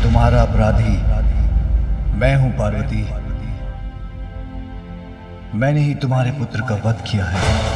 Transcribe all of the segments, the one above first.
तुम्हारा अपराधी मैं हूं पार्वती। मैंने ही तुम्हारे पुत्र का वध किया है।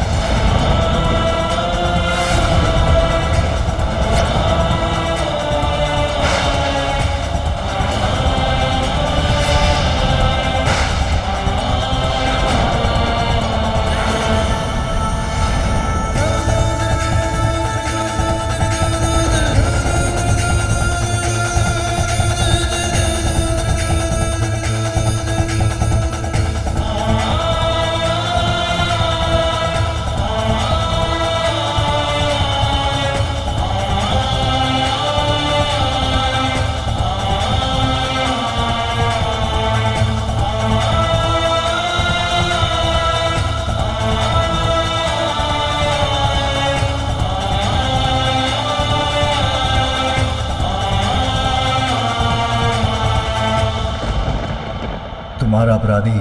तुम्हारा अपराधी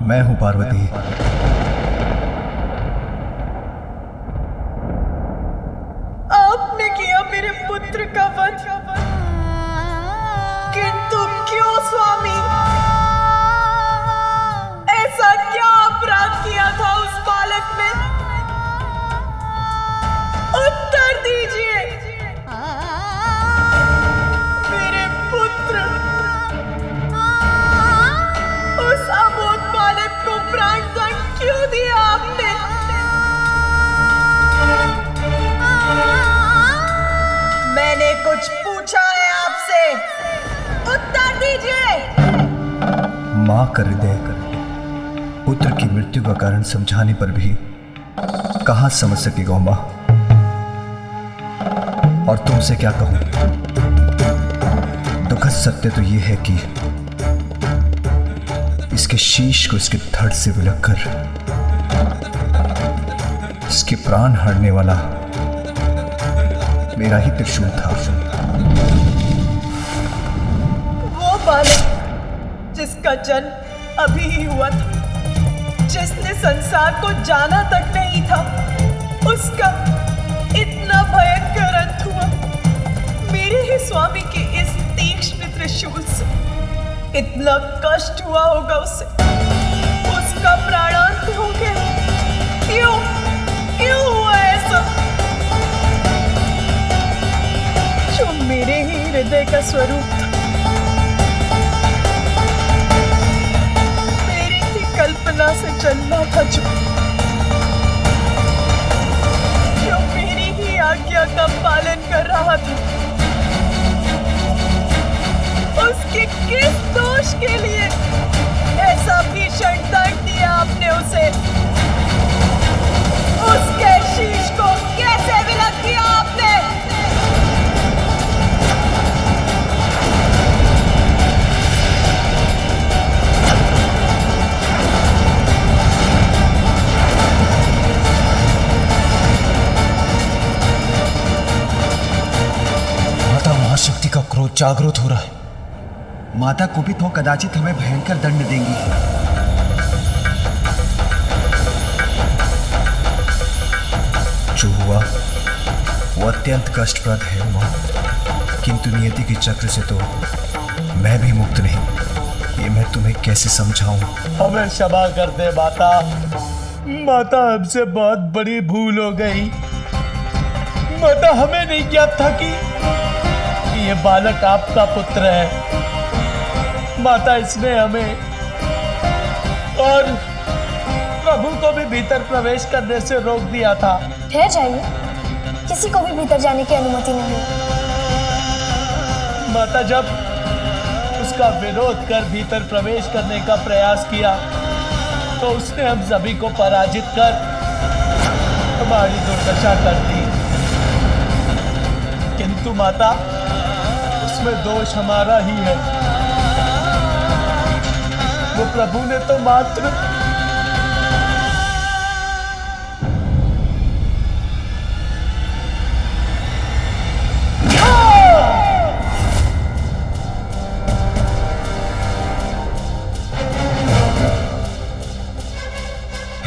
मैं हूं पार्वती। आपने किया मेरे पुत्र का वध, किंतु क्यों स्वामी? ऐसा क्या अपराध किया था उस बालक ने? उत्तर दीजिए। मेरे पुत्र, उस अबोध बालक को प्राण दंड क्यों दिया आपने? मैंने कुछ पूछा है आपसे, उत्तर दीजिए। मां कर हृदय पुत्र की मृत्यु का कारण समझाने पर भी कहां समझ सकेगा मां। और तुमसे क्या कहूं, दुखद सत्य तो यह है कि इसके शीश को इसके धड़ से विलग कर इसके प्राण हरने वाला मेरा ही त्रिशूल था। वो बालक जिसका जन्म अभी ही हुआ था, जिसने संसार को जाना तक नहीं था, उसका इतना भयंकर अंत हुआ मेरे ही स्वामी के इस तीक्ष्ण त्रिशूल से। इतना कष्ट हुआ होगा उसे, उसका प्राणांत हो गया। क्यों क्यों हुआ ऐसा? जो मेरे ही हृदय का स्वरूप था, मेरी ही कल्पना से चलना था, जो मेरी ही आज्ञा का पालन कर रहा था, उसके किस दोष के लिए ऐसा भीषण दंड दिया आपने उसे? उसके शीश को कैसे विलग किया आपने? माता महाशक्ति का क्रोध जागृत हो रहा है। माता कुपित हो कदाचित हमें भयंकर दंड देंगी। जो हुआ वो अत्यंत कष्टप्रद है मां, किंतु नियति के चक्र से तो मैं भी मुक्त नहीं। ये मैं तुम्हें कैसे समझाऊं? हमें क्षमा कर दे माता। माता, हमसे बहुत बड़ी भूल हो गई। माता, हमें नहीं ज्ञात था कि ये बालक आपका पुत्र है। माता, इसने हमें और प्रभु को भी भीतर प्रवेश करने से रोक दिया था। ठहर जाइए, किसी को भी भीतर जाने की अनुमति नहीं। माता, जब उसका विरोध कर भीतर प्रवेश करने का प्रयास किया तो उसने हम सभी को पराजित कर हमारी दुर्दशा कर दी। किंतु माता, उसमें दोष हमारा ही है। वो प्रभु ने तो मात्र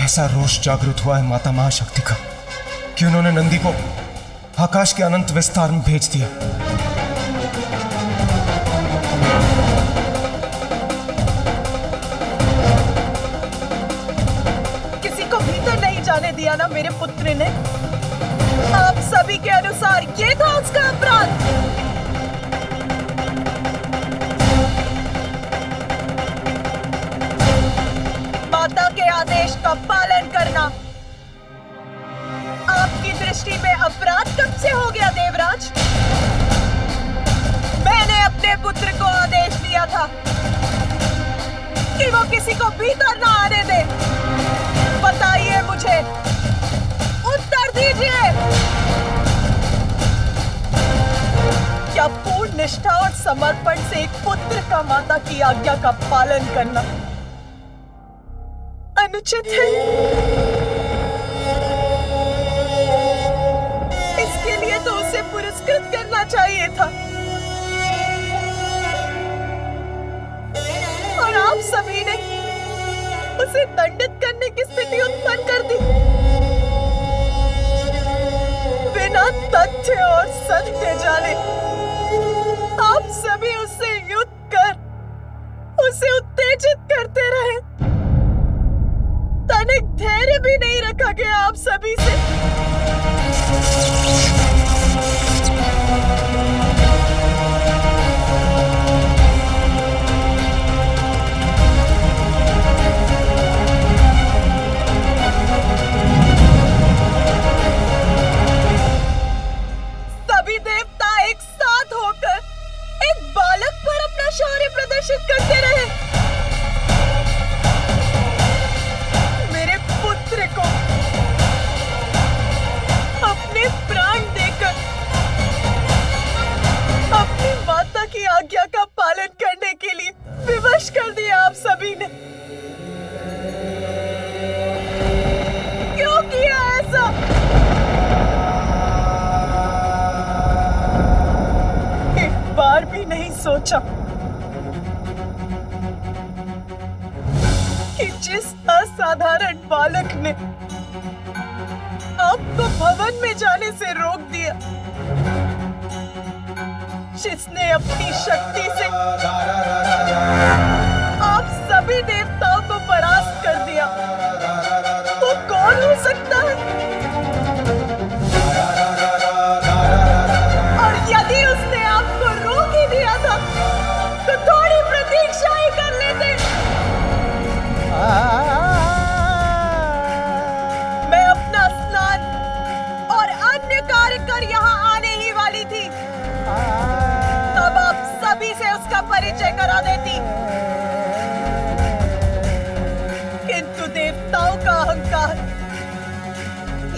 ऐसा रोष जागृत हुआ है माता महाशक्ति का कि उन्होंने नंदी को आकाश के अनंत विस्तार में भेज दिया। दिया ना मेरे पुत्र ने, आप सभी के अनुसार ये था उसका अपराध। माता के आदेश का पालन करना आपकी दृष्टि में अपराध कब से हो गया देवराज? मैंने अपने पुत्र को आदेश दिया था कि वो किसी को भीतर ना आने दे। बताइए मुझे, उत्तर दीजिए। क्या पूर्ण निष्ठा और समर्पण से एक पुत्र का माता की आज्ञा का पालन करना अनुचित है? इसके लिए तो उसे पुरस्कृत करना चाहिए था। और आप सभी ने उसे दंडित करने की स्थिति उत्पन्न कर दी। बिना तथ्य और सत्य जाने आप सभी उससे युद्ध कर उसे उत्तेजित करते रहे। तनिक धैर्य भी नहीं रखा गया आप सभी से। सभी देवता एक साथ होकर एक बालक पर अपना शौर्य प्रदर्शित करते रहे। मेरे पुत्र को अपने प्राण देकर अपनी माता की आज्ञा का पालन करने के लिए विवश कर दिया आप सभी ने। क्यों किया ऐसा? एक बार भी नहीं सोचा कि जिस असाधारण बालक ने आपको भवन में जाने से रोक दिया, जिसने अपनी शक्ति से आप सभी देवताओं को परास्त कर दिया, वो कौन हो सकता है? और यदि उसने आपको रोक ही दिया था तो थोड़ी प्रतीक्षा ही कर लेते। मैं अपना स्नान और अन्य कार्य कर यहाँ आने ही वाली थी, तब आप सभी से उसका परिचय करा देती। किंतु देवताओं का अहंकार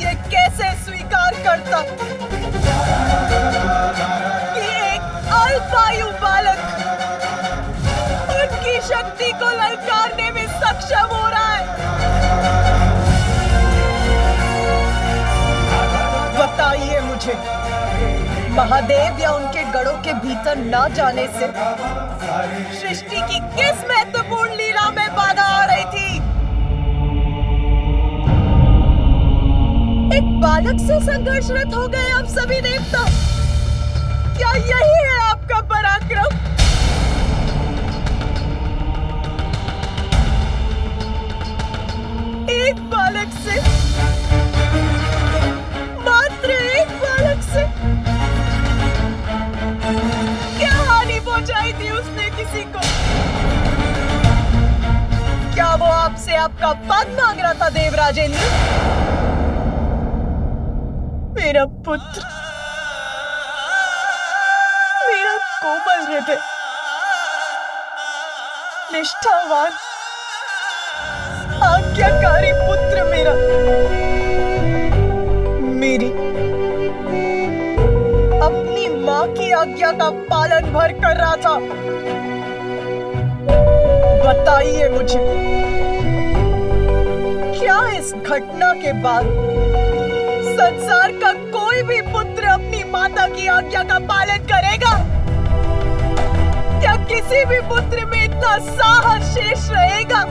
ये कैसे स्वीकार करता कि एक अल्पायु बालक उनकी शक्ति को ललकारने में सक्षम हो रहा है? बताइए मुझे, महादेव या उनके गढ़ों के भीतर न जाने से सृष्टि की किस महत्वपूर्ण लीला में बाधा आ रही थी? एक बालक से संघर्षरत हो गए आप सभी देवता। क्या यही है आपका पराक्रम? एक बालक से, मात्र एक बालक से क्या हानि पहुंचाई थी उसने किसी को? क्या वो आपसे आपका पद मांग रहा था देवराजेंद्र? मेरा पुत्र, मेरा कोमल हृदय, निष्ठावान, आज्ञाकारी पुत्र मेरा, मेरी अपनी माँ की आज्ञा का पालन भर कर रहा था। बताइए मुझे, क्या इस घटना के बाद संसार का कोई भी पुत्र अपनी माता की आज्ञा का पालन करेगा? क्या किसी भी पुत्र में इतना साहस शेष रहेगा?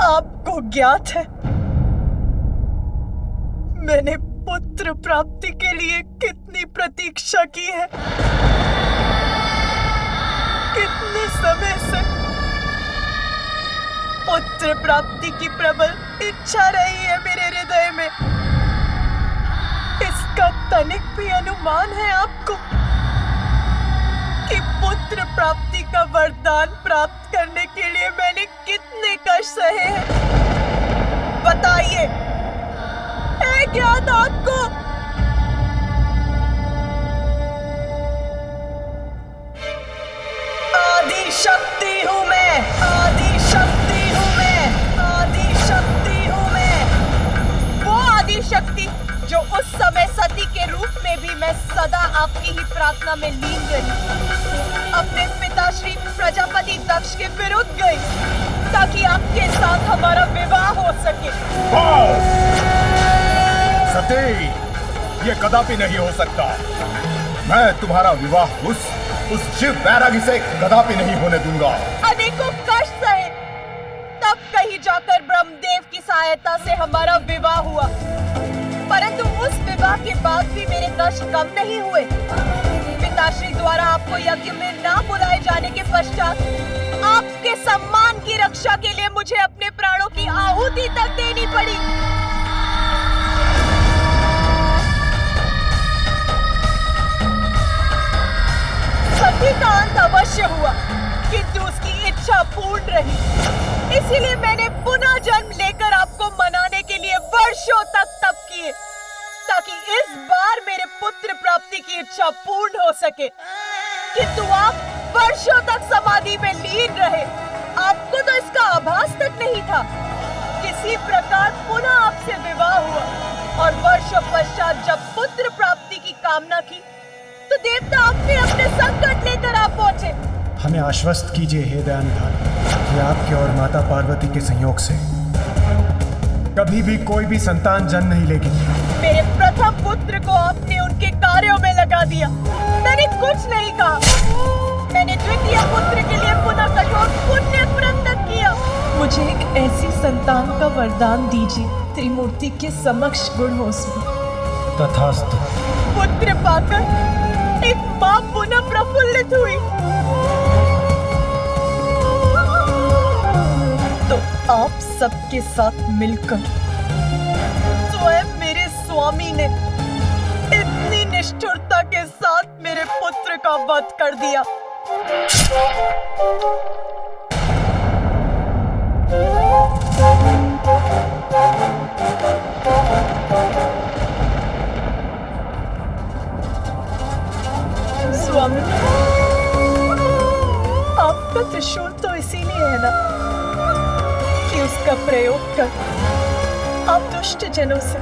आपको ज्ञात है मैंने पुत्र प्राप्ति के लिए कितनी प्रतीक्षा की है, कितने समय से पुत्र प्राप्ति की प्रबल इच्छा रही है मेरे हृदय में। इसका तनिक भी अनुमान है आपको कि पुत्र प्राप्ति का वरदान प्राप्त करने के लिए मैंने कितने कष्ट सहे हैं? बताइए, है ज्ञात आपको? आदि शक्ति हूं मैं, आदि शक्ति हूं मैं, आदि शक्ति हूं मैं। वो आदि शक्ति जो उस समय सती के रूप में भी मैं सदा आपकी ही प्रार्थना में लीन रही, अपने पिता श्री प्रजापति दक्ष के विरुद्ध गई ताकि आपके साथ हमारा विवाह हो सके। सती, ये कदापि नहीं हो सकता। मैं तुम्हारा विवाह उस शिव बैरागी से कदापि नहीं होने दूंगा। अनेकों कष्ट सहे, तब कहीं जाकर ब्रह्मदेव की सहायता से हमारा विवाह हुआ, परंतु उस विवाह के बाद भी मेरे कष्ट कम नहीं हुए। पिताश्री द्वारा आपको यज्ञ में ना बुलाए जाने के पश्चात आपके सम्मान की रक्षा के लिए मुझे अपने प्राणों की आहुति तक देनी पड़ी। सती का अंत अवश्य हुआ, किंतु उसकी इच्छा पूर्ण रही। इसीलिए मैंने पुनः जन्म लेकर आपको मनाने के लिए वर्षों तक तप किए, ताकि इस बार मेरे पुत्र प्राप्ति की इच्छा पूर्ण हो सके। किंतु आप वर्षों तक समाधि में लीन रहे, आपको तो इसका आभास तक नहीं था। किसी प्रकार पुनः आपसे विवाह हुआ और वर्षों पश्चात जब पुत्र प्राप्ति की कामना की तो देवता अपने अपने संकट लेकर आ पहुंचे। हमें आश्वस्त कीजिए हे दयानिधान कि आपके और माता पार्वती के संयोग से कभी भी कोई भी संतान जन्म नहीं लेगी। मेरे प्रथम पुत्र को आपने उनके कार्यों में लगा दिया, मैंने कुछ नहीं कहा। मैंने द्वितीय पुत्र के लिए पुनः कठोर पुण्य व्रत किया। मुझे एक ऐसी संतान का वरदान दीजिए त्रिमूर्ति के समक्ष गुण हो सके। तथास्तु। पुत्र पाकर एक मां पुनः प्रफुल्लित हुई तो आप सबके साथ मिलकर स्वयं मेरे स्वामी ने इतनी निष्ठुरता के साथ मेरे पुत्र का वध कर दिया। स्वामी, आपका त्रिशूल तो इसीलिए है ना कि उसका प्रयोग कर आप दुष्ट जनों से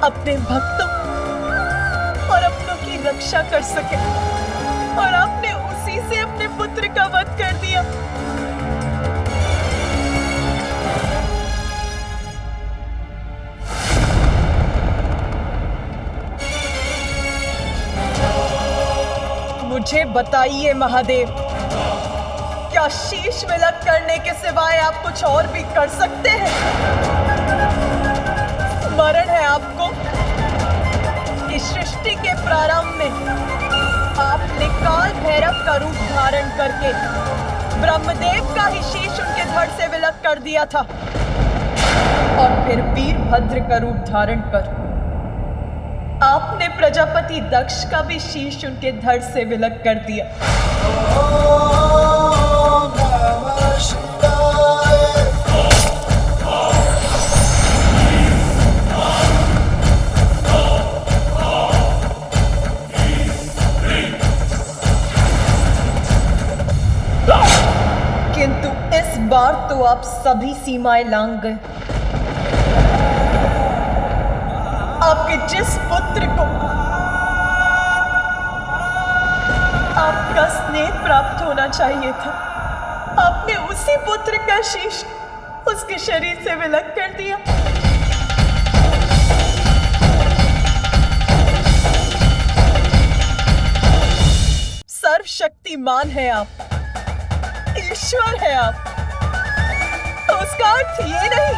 अपने भक्तों और अपनों की रक्षा कर सके, और आपने उसी से अपने पुत्र का वध कर दिया। मुझे बताइए महादेव, क्या शीश विलक करने के सिवाय आप कुछ और भी कर सकते हैं? स्मरण है आपको कि सृष्टि के प्रारंभ में आपने काल भैरव का रूप धारण करके ब्रह्मदेव का ही शीश उनके धड़ से विलक कर दिया था, और फिर वीरभद्र का रूप धारण कर आपने प्रजापति दक्ष का भी शीश उनके धड़ से विलक कर दिया। किंतु इस बार तो आप सभी सीमाएं लांघ गए। आपके जिस पुत्र को आपका स्नेह प्राप्त होना चाहिए था, आपने उसी पुत्र का शीश उसके शरीर से विलक कर दिया। सर्वशक्तिमान है आप, ईश्वर है आप, तो उसका अर्थ ये नहीं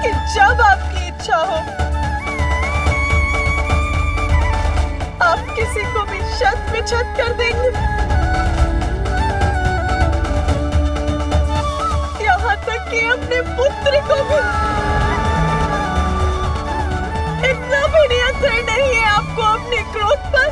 कि जब आपकी इच्छा हो आप किसी को भी शत में छत कर देंगे। पुत्र को भी इतना भी नियंत्रण नहीं है आपको अपने क्रोध पर।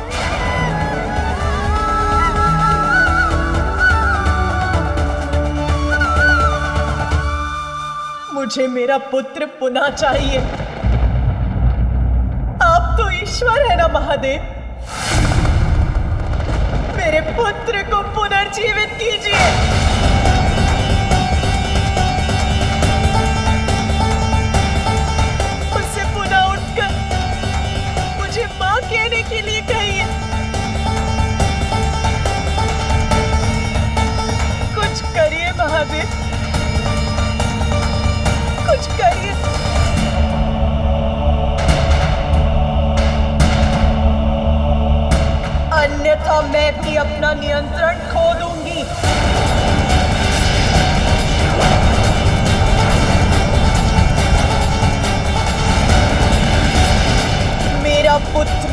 मुझे मेरा पुत्र पुनः चाहिए। आप तो ईश्वर है ना महादेव, मेरे पुत्र को पुनर्जीवित कीजिए। उससे पुनः उठकर मुझे मां कहने के लिए कहिए। कुछ करिए महादेव, कुछ करिए। अन्यथा मैं भी अपना नियंत्रण खो दूंगी। मेरा पुत्र,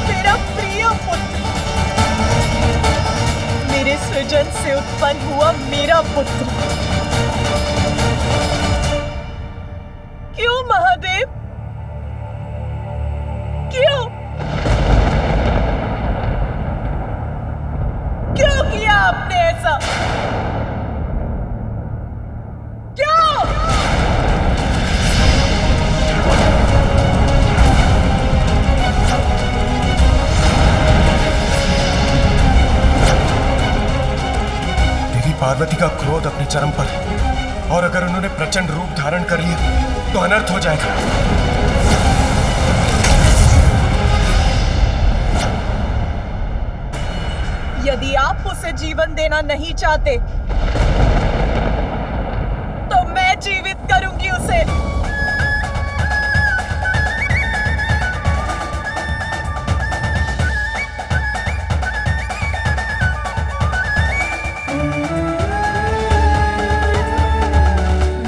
मेरा प्रिय पुत्र, मेरे सृजन से उत्पन्न हुआ मेरा पुत्र। क्यों महादेव, क्यों क्यों किया आपने ऐसा? क्यों? देवी पार्वती का क्रोध अपने चरम पर है और अगर उन्होंने प्रचंड रूप धारण कर लिया तो अनर्थ हो जाएगा। यदि आप उसे जीवन देना नहीं चाहते तो मैं जीवित करूंगी उसे।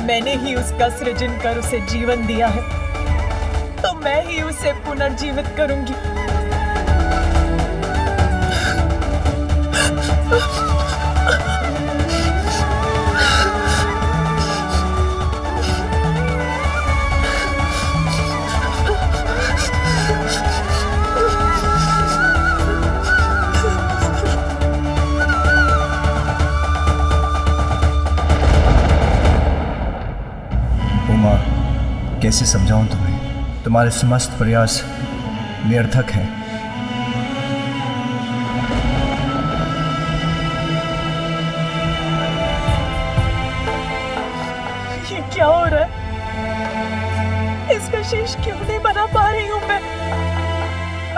मैंने ही उसका सृजन कर उसे जीवन दिया है, तो मैं ही उसे पुनर्जीवित करूंगी। उमा, कैसे समझाऊं तुम्हें? तुम्हारे समस्त प्रयास निरर्थक हैं। ये क्या हो रहा है? इसका शेष क्यों नहीं बना पा रही हूं मैं?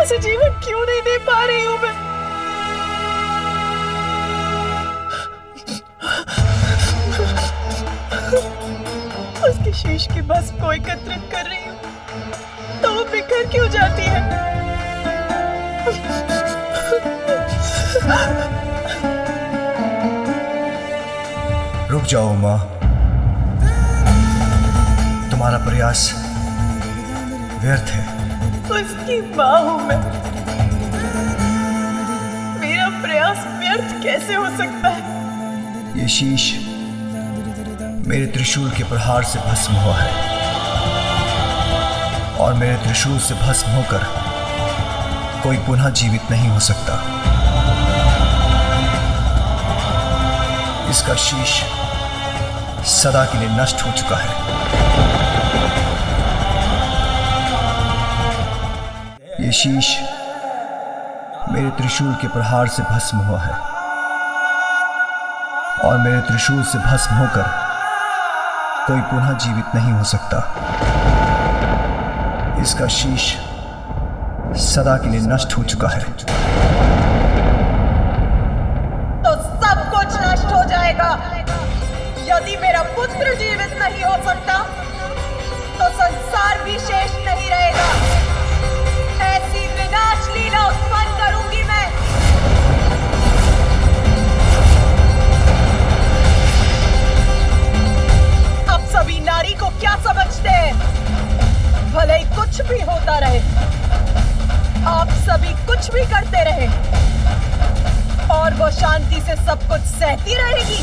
उसे जीवन क्यों नहीं दे पा रही हूं मैं? उसके शेष की बस को एकत्रित कर रही हूं तो वो बिखर क्यों जाती है? रुक जाओ उमा, तुम्हारा प्रयास व्यर्थ है। उसकी मां हूं मैं, मेरा प्रयास व्यर्थ कैसे हो सकता है? ये शीश मेरे त्रिशूल के प्रहार से भस्म हुआ है और मेरे त्रिशूल से भस्म होकर कोई पुनः जीवित नहीं हो सकता। इसका शीश सदा के लिए नष्ट हो चुका है। ये शीश मेरे त्रिशूल के प्रहार से भस्म हुआ है और मेरे त्रिशूल से भस्म होकर कोई पुनः जीवित नहीं हो सकता। इसका शीश सदा के लिए नष्ट हो चुका है। तो सब कुछ नष्ट हो जाएगा। यदि मेरा पुत्र जीवित नहीं हो सकता तो संसार भी शेष नहीं रहेगा। ऐसी विनाश लीला उत्पन्न करूंगी मैं। आप सभी नारी को क्या समझते हैं? भले ही कुछ भी होता रहे, आप सभी कुछ भी करते रहे और वो शांति से सब कुछ सहती रहेगी।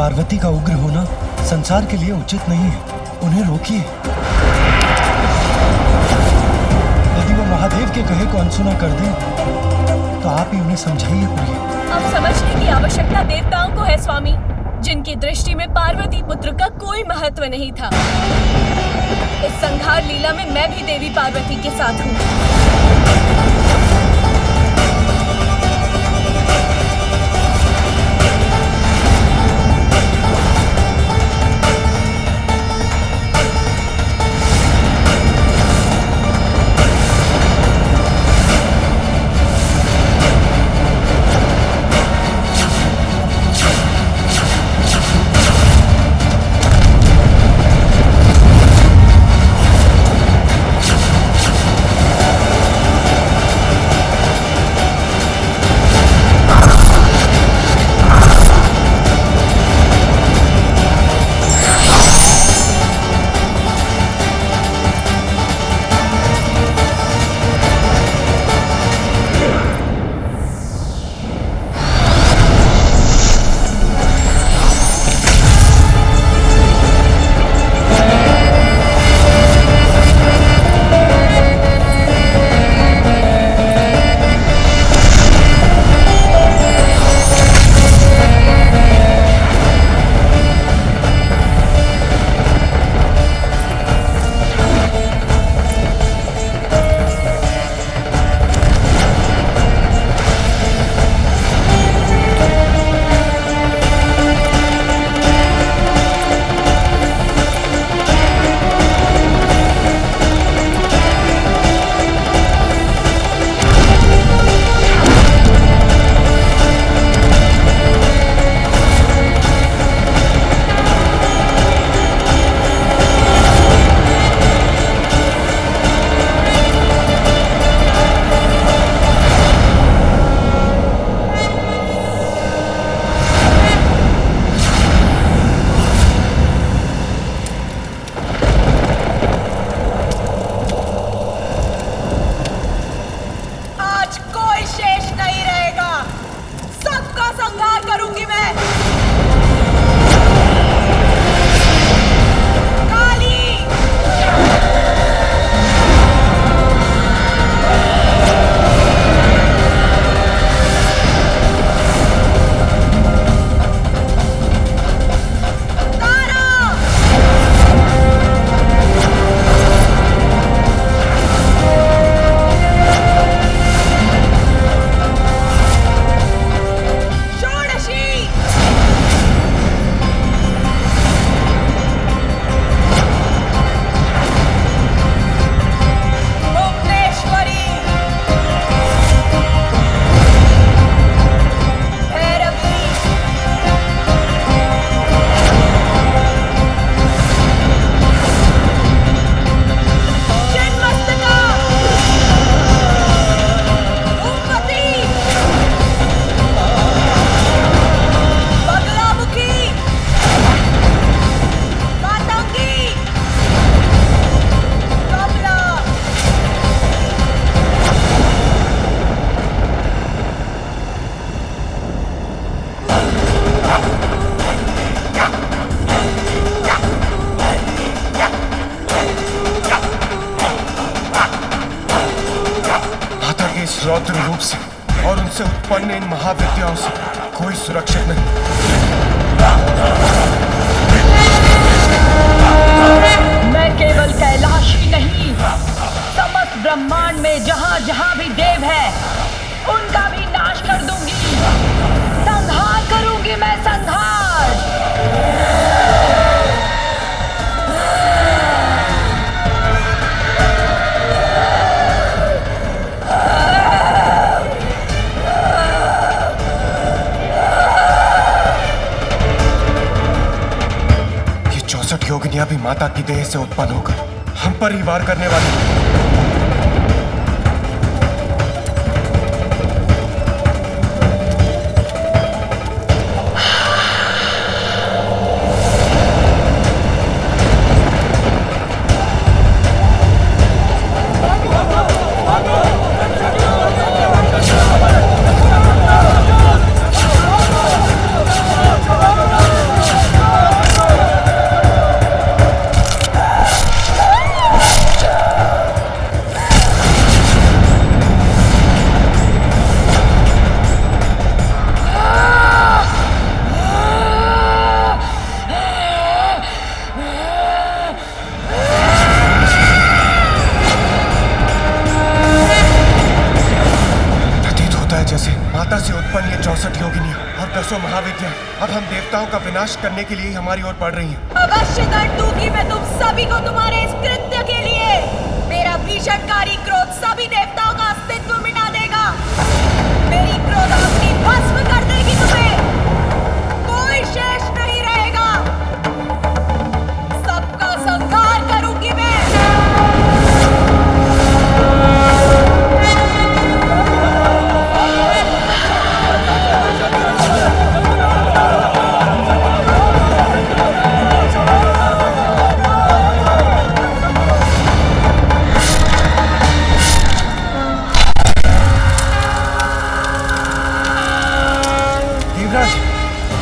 पार्वती का उग्र होना संसार के लिए उचित नहीं है। उन्हें रोकिए। यदि वो महादेव के कहे को अनसुना कर दे तो आप ही उन्हें समझाइए प्रिय। अब समझने की आवश्यकता देवताओं को है स्वामी, जिनकी दृष्टि में पार्वती पुत्र का कोई महत्व नहीं था। इस संहार लीला में मैं भी देवी पार्वती के साथ हूँ। रौद्र रूप से और उनसे उत्पन्न इन महाविद्याओं से कोई सुरक्षित नहीं। मैं केवल कैलाश ही नहीं, समस्त ब्रह्मांड में जहां जहां भी देव है उनका भी नाश कर दूंगी। संहार करूंगी मैं, संहार। योगिनियां भी माता की देह से उत्पन्न होकर हम पर ही वार करने वाली। दसों महाविद्या अब हम देवताओं का विनाश करने के लिए हमारी ओर बढ़ रही हैं। अवश्य दंड दूंगी मैं तुम सभी को तुम्हारे इस कृत्य के लिए। मेरा भीषणकारी क्रोध सभी देवताओं का अस्तित्व मिटा देगा। मेरी क्रोध अपनी भस्म कर देगी तुम्हें। कोई शेष नहीं रहेगा। सबका संहार करूंगी मैं।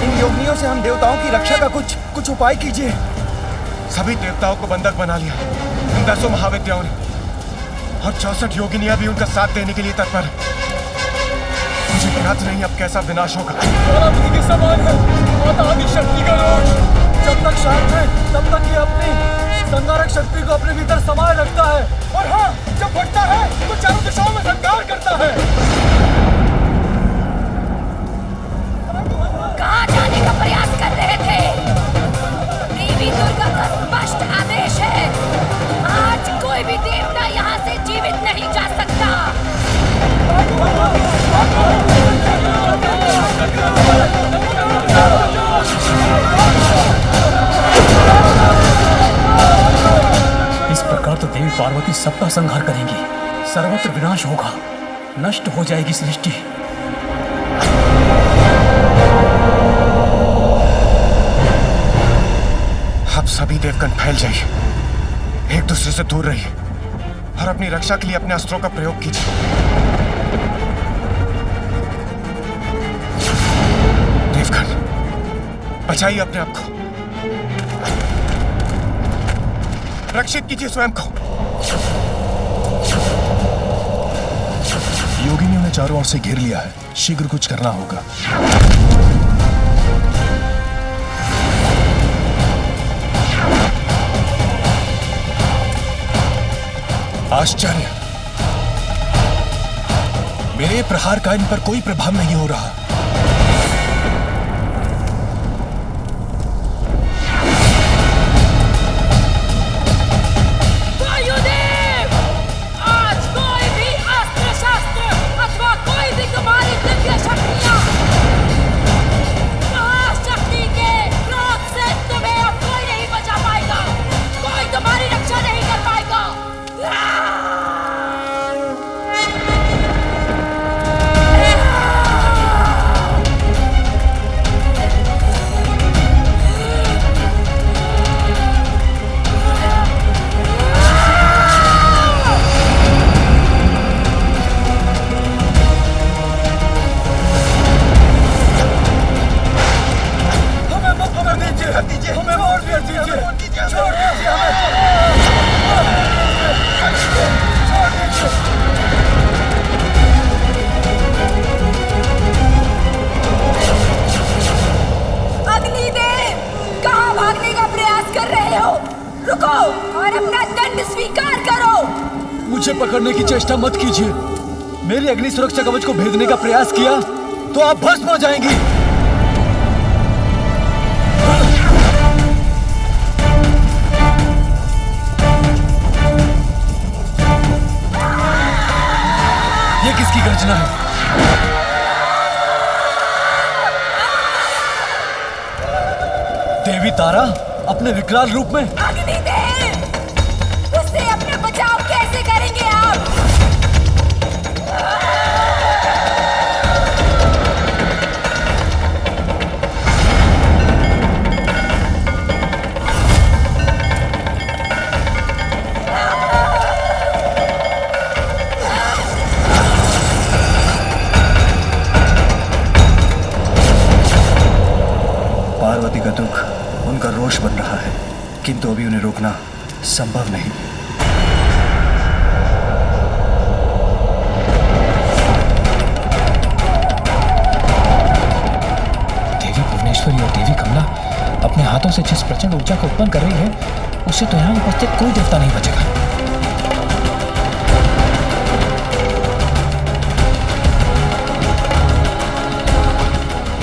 इन योगिनियों से हम देवताओं की रक्षा का कुछ उपाय कीजिए। सभी देवताओं को बंधक बना लिया इन 10 महाविद्याओं ने, और 64 योगिनियां भी उनका साथ देने के लिए तत्पर हैं। मुझे ज्ञात नहीं अब कैसा विनाश होगा। के समान है माता आदिशक्ति का रोष। जब तक शांत है तब तक ये अपनी संहारक शक्ति को अपने भीतर समाये रखता है, और हाँ, जब फटता है तो चारों दिशाओं में संहार करता है। कहाँ जाने का प्रयास कर रहे थे? देवी दुर्गा का स्पष्ट आदेश है, आज कोई भी देवता यहाँ से जीवित नहीं जा सकता। इस प्रकार तो देवी पार्वती सबका संहार करेंगी, सर्वत्र विनाश होगा, नष्ट हो जाएगी सृष्टि। अब सभी देवगण फैल जाइए, एक दूसरे से दूर रहिए और अपनी रक्षा के लिए अपने अस्त्रों का प्रयोग कीजिए। देवगण, बचाइए अपने आप को, रक्षित कीजिए स्वयं को। योगिनियों ने चारों ओर से घेर लिया है, शीघ्र कुछ करना होगा। आश्चर्य, मेरे प्रहार का इन पर कोई प्रभाव नहीं हो रहा। वायुदेव, आज कोई भी अस्त्र शस्त्र अथवा कोई भी तुम्हारी दिव्य शक्तियां, महाशक्ति के क्रोध से तुम्हें अब कोई नहीं बचा पाएगा, कोई तुम्हारी रक्षा नहीं कर पाएगा। अग्निदेव, कहाँ भागने का प्रयास कर रहे हो? रुको और अपना दंड स्वीकार करो। मुझे पकड़ने की चेष्टा मत कीजिए। मेरी अग्नि सुरक्षा कवच को भेदने का प्रयास किया तो आप भस्म हो जाएंगी। ये किसकी गर्जना है? देवी तारा अपने विकराल रूप में। अग्निदेव, उससे अपना बचाव कैसे करेंगे आप? पार्वती का दुख उनका रोष बन रहा है, किंतु अभी उन्हें रोकना संभव नहीं। देवी भुवनेश्वरी और देवी कमला अपने हाथों से जिस प्रचंड ऊर्जा को उत्पन्न कर रही है, उससे तो यहाँ उपस्थित कोई देवता नहीं बचेगा।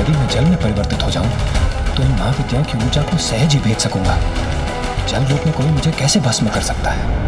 यदि मैं जल में परिवर्तित हो जाऊं तो इन महाविद्याओं की ऊर्जा को सहज ही भेज सकूंगा। जल रूप में कोई मुझे कैसे भस्म कर सकता है?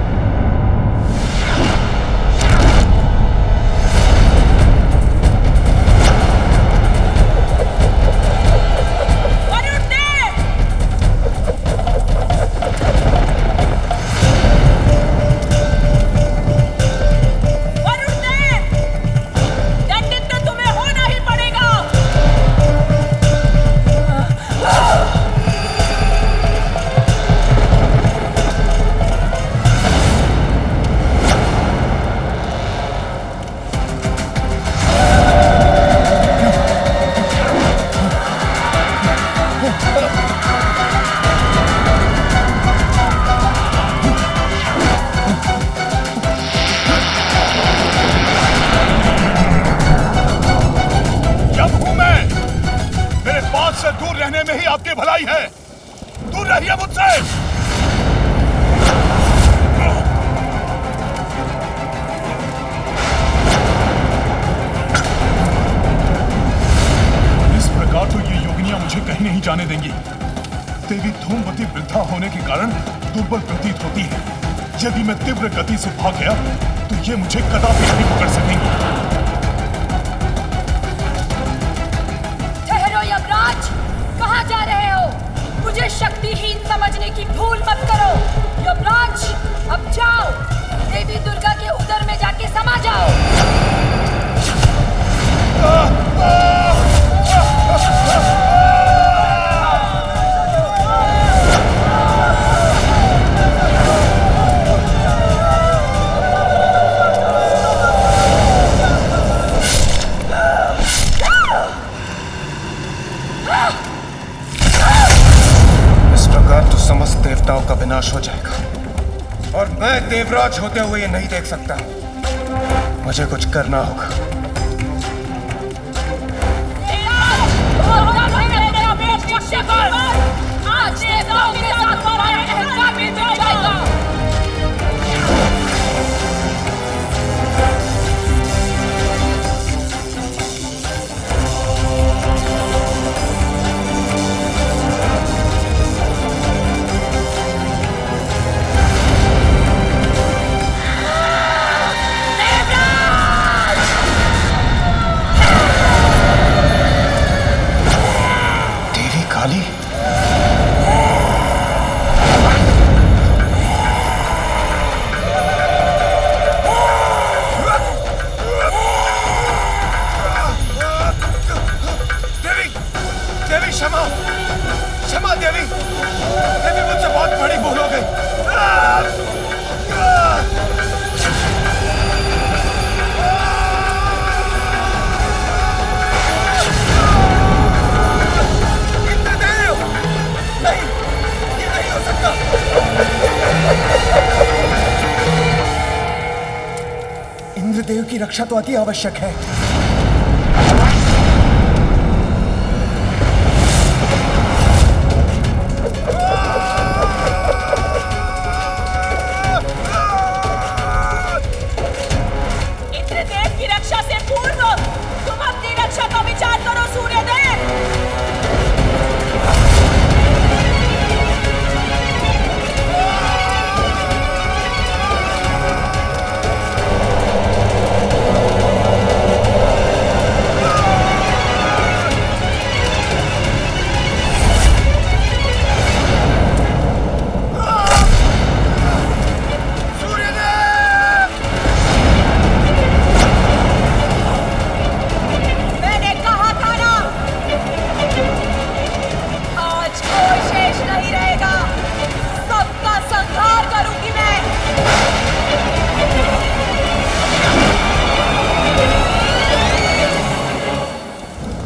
जाने देंगी। देवी धूमवती वृद्धा होने के कारण दुर्बल प्रतीत होती है। यदि मैं तीव्र गति से भाग गया तो ये मुझे कदापि नहीं पकड़ सकेंगी। ठहरो यमराज, कहाँ जा रहे हो? मुझे शक्तिहीन समझने की भूल मत करो। यमराज, अब जाओ, देवी दुर्गा के उदर में जाके समा जाओ। समस्त देवताओं का विनाश हो जाएगा और मैं देवराज होते हुए ये नहीं देख सकता। मुझे कुछ करना होगा। आज देवताओं के साथ हमारा अहंकार भी मिट जाएगा। इंद्रदेव की रक्षा तो अति आवश्यक है। इंद्रदेव की रक्षा से पूर्व तुम अपनी रक्षा का विचार करो सूर्यदेव।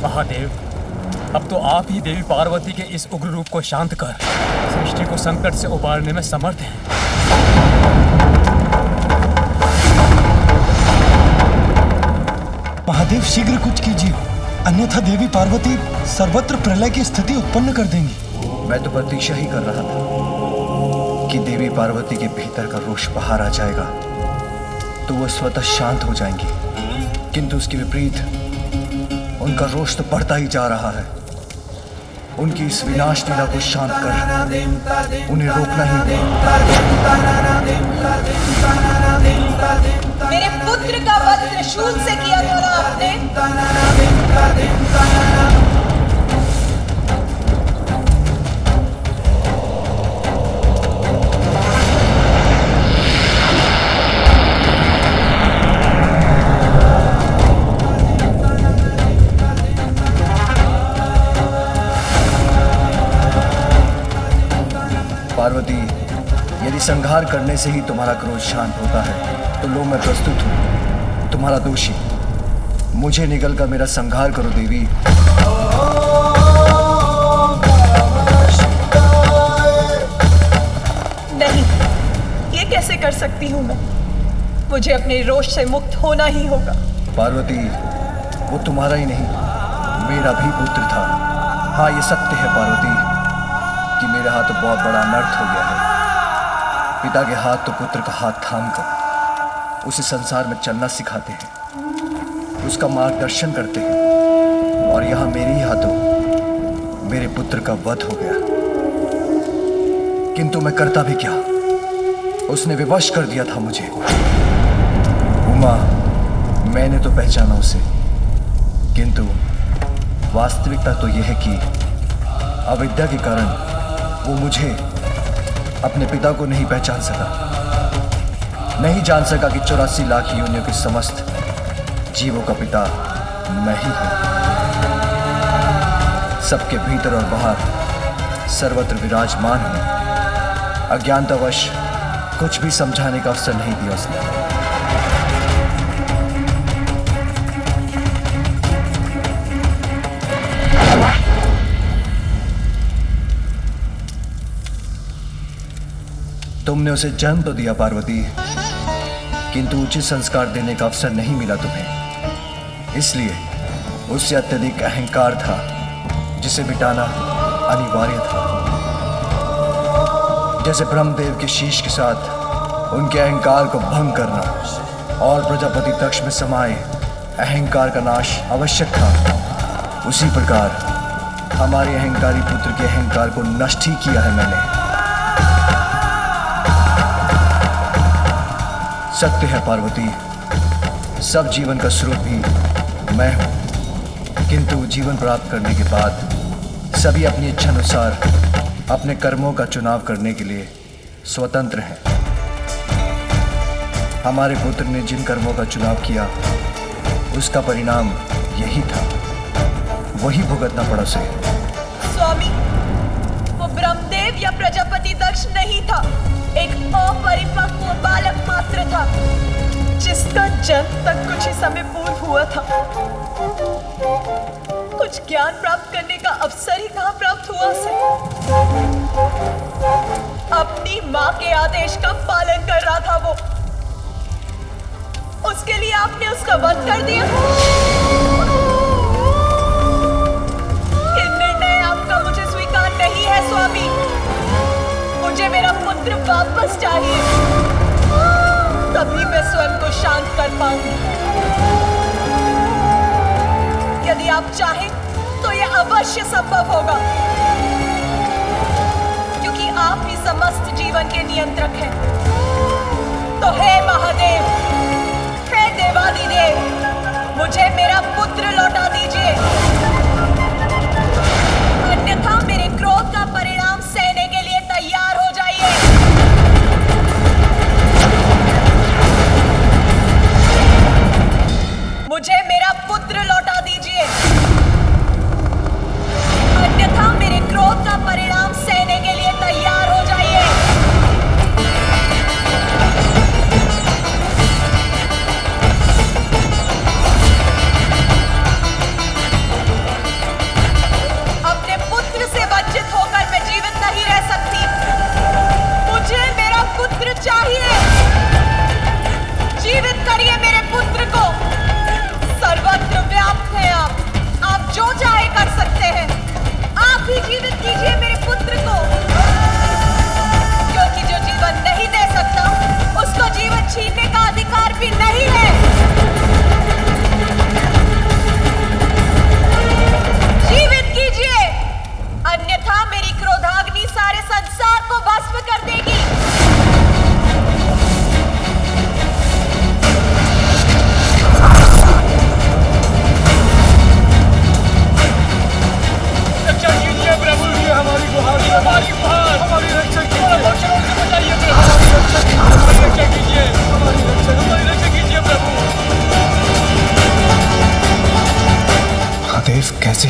महादेव, अब तो आप ही देवी पार्वती के इस उग्र रूप को शांत कर सृष्टि को संकट से उबारने में समर्थ हैं। महादेव, शीघ्र कुछ कीजिए, अन्यथा देवी पार्वती सर्वत्र प्रलय की स्थिति उत्पन्न कर देंगी। मैं तो प्रतीक्षा ही कर रहा था कि देवी पार्वती के भीतर का रोष बाहर आ जाएगा तो वो स्वतः शांत हो जाएंगी, किंतु उसके विपरीत उनका रोष तो बढ़ता ही जा रहा है। उनकी इस विनाश लीला को शांत कर उन्हें रोकना ही होगा। मेरे पुत्र का वध त्रिशूल से किया था ना आपने? पार्वती, यदि संहार करने से ही तुम्हारा क्रोध शांत होता है तो लो मैं प्रस्तुत हूँ, तुम्हारा दोषी। मुझे निकलकर मेरा संहार करो देवी। नहीं, ये कैसे कर सकती हूँ मैं? मुझे अपने रोष से मुक्त होना ही होगा। पार्वती, वो तुम्हारा ही नहीं मेरा भी पुत्र था। हाँ, ये सत्य है पार्वती कि मेरे हाथ बहुत बड़ा अनर्थ हो गया है। पिता के हाथ तो पुत्र का हाथ थामकर उसे संसार में चलना सिखाते हैं, उसका मार्गदर्शन करते हैं, और यहाँ मेरे ही हाथों मेरे पुत्र का वध हो गया। किंतु मैं करता भी क्या, उसने विवश कर दिया था मुझे। उमा, मैंने तो पहचाना उसे, किंतु वास्तविकता तो यह है कि अविद्या के कारण वो मुझे, अपने पिता को नहीं पहचान सका, नहीं जान सका कि 84 लाख योनियों के समस्त जीवों का पिता मैं ही हूं। सबके भीतर और बाहर सर्वत्र विराजमान हूं। अज्ञानतावश कुछ भी समझाने का अवसर नहीं दिया उसने। तुमने उसे जन्म तो दिया पार्वती, किंतु उचित संस्कार देने का अवसर नहीं मिला तुम्हें। इसलिए उससे अत्यधिक अहंकार था जिसे मिटाना अनिवार्य था। जैसे ब्रह्मदेव के शीश के साथ उनके अहंकार को भंग करना और प्रजापति दक्ष में समाये अहंकार का नाश आवश्यक था, उसी प्रकार हमारे अहंकारी पुत्र के अहंकार को नष्ट ही किया है मैंने। सत्य है पार्वती, सब जीवन का स्रोत भी मैं हूं, किंतु जीवन प्राप्त करने के बाद सभी अपनी इच्छा अनुसार अपने कर्मों का चुनाव करने के लिए स्वतंत्र हैं। हमारे पुत्र ने जिन कर्मों का चुनाव किया उसका परिणाम यही था, वही भुगतना पड़ा उसे। स्वामी, वो ब्रह्मदेव या प्रजापति दक्ष नहीं था, एक अपरिपक्व बालक मात्र था जिसका जन्म तक कुछ ही समय पूर्व हुआ था। कुछ ज्ञान प्राप्त करने का अवसर ही कहाँ प्राप्त हुआ उसे। अपनी माँ के आदेश का पालन कर रहा था वो, उसके लिए आपने उसका वध कर दिया। ये निर्णय आपका मुझे स्वीकार नहीं है स्वामी। मुझे मेरा पुत्र वापस चाहिए, तभी मैं स्वयं को शांत कर पाऊंगी। यदि आप चाहें तो यह अवश्य संभव होगा, क्योंकि आप ही समस्त जीवन के नियंत्रक हैं। तो हे महादेव, हे देवादिदेव, मुझे मेरा पुत्र लौटा दीजिए, अन्यथा मेरे क्रोध का परिणाम सहने के लिए तैयार हो जाइए। मुझे मेरा पुत्र लौटा दीजिए, अन्यथा मेरे क्रोध का परिणाम सहने के लिए तैयार हो जाइए।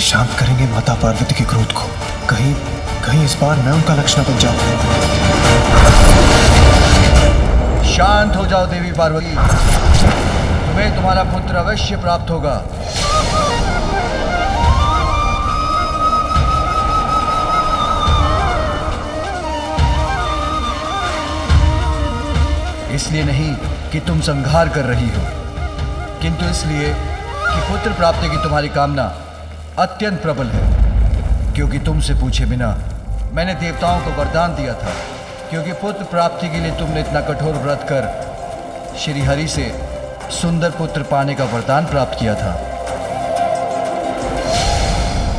शांत करेंगे माता पार्वती के क्रोध को। कहीं कहीं इस बार मैं उनका लक्ष्य न बन जाऊं। शांत हो जाओ देवी पार्वती, तुम्हें तुम्हारा पुत्र अवश्य प्राप्त होगा। इसलिए नहीं कि तुम संहार कर रही हो, किंतु इसलिए कि पुत्र प्राप्ति की तुम्हारी कामना अत्यंत प्रबल है। क्योंकि तुमसे पूछे बिना मैंने देवताओं को वरदान दिया था, क्योंकि पुत्र प्राप्ति के लिए तुमने इतना कठोर व्रत कर श्री हरि से सुंदर पुत्र पाने का वरदान प्राप्त किया था।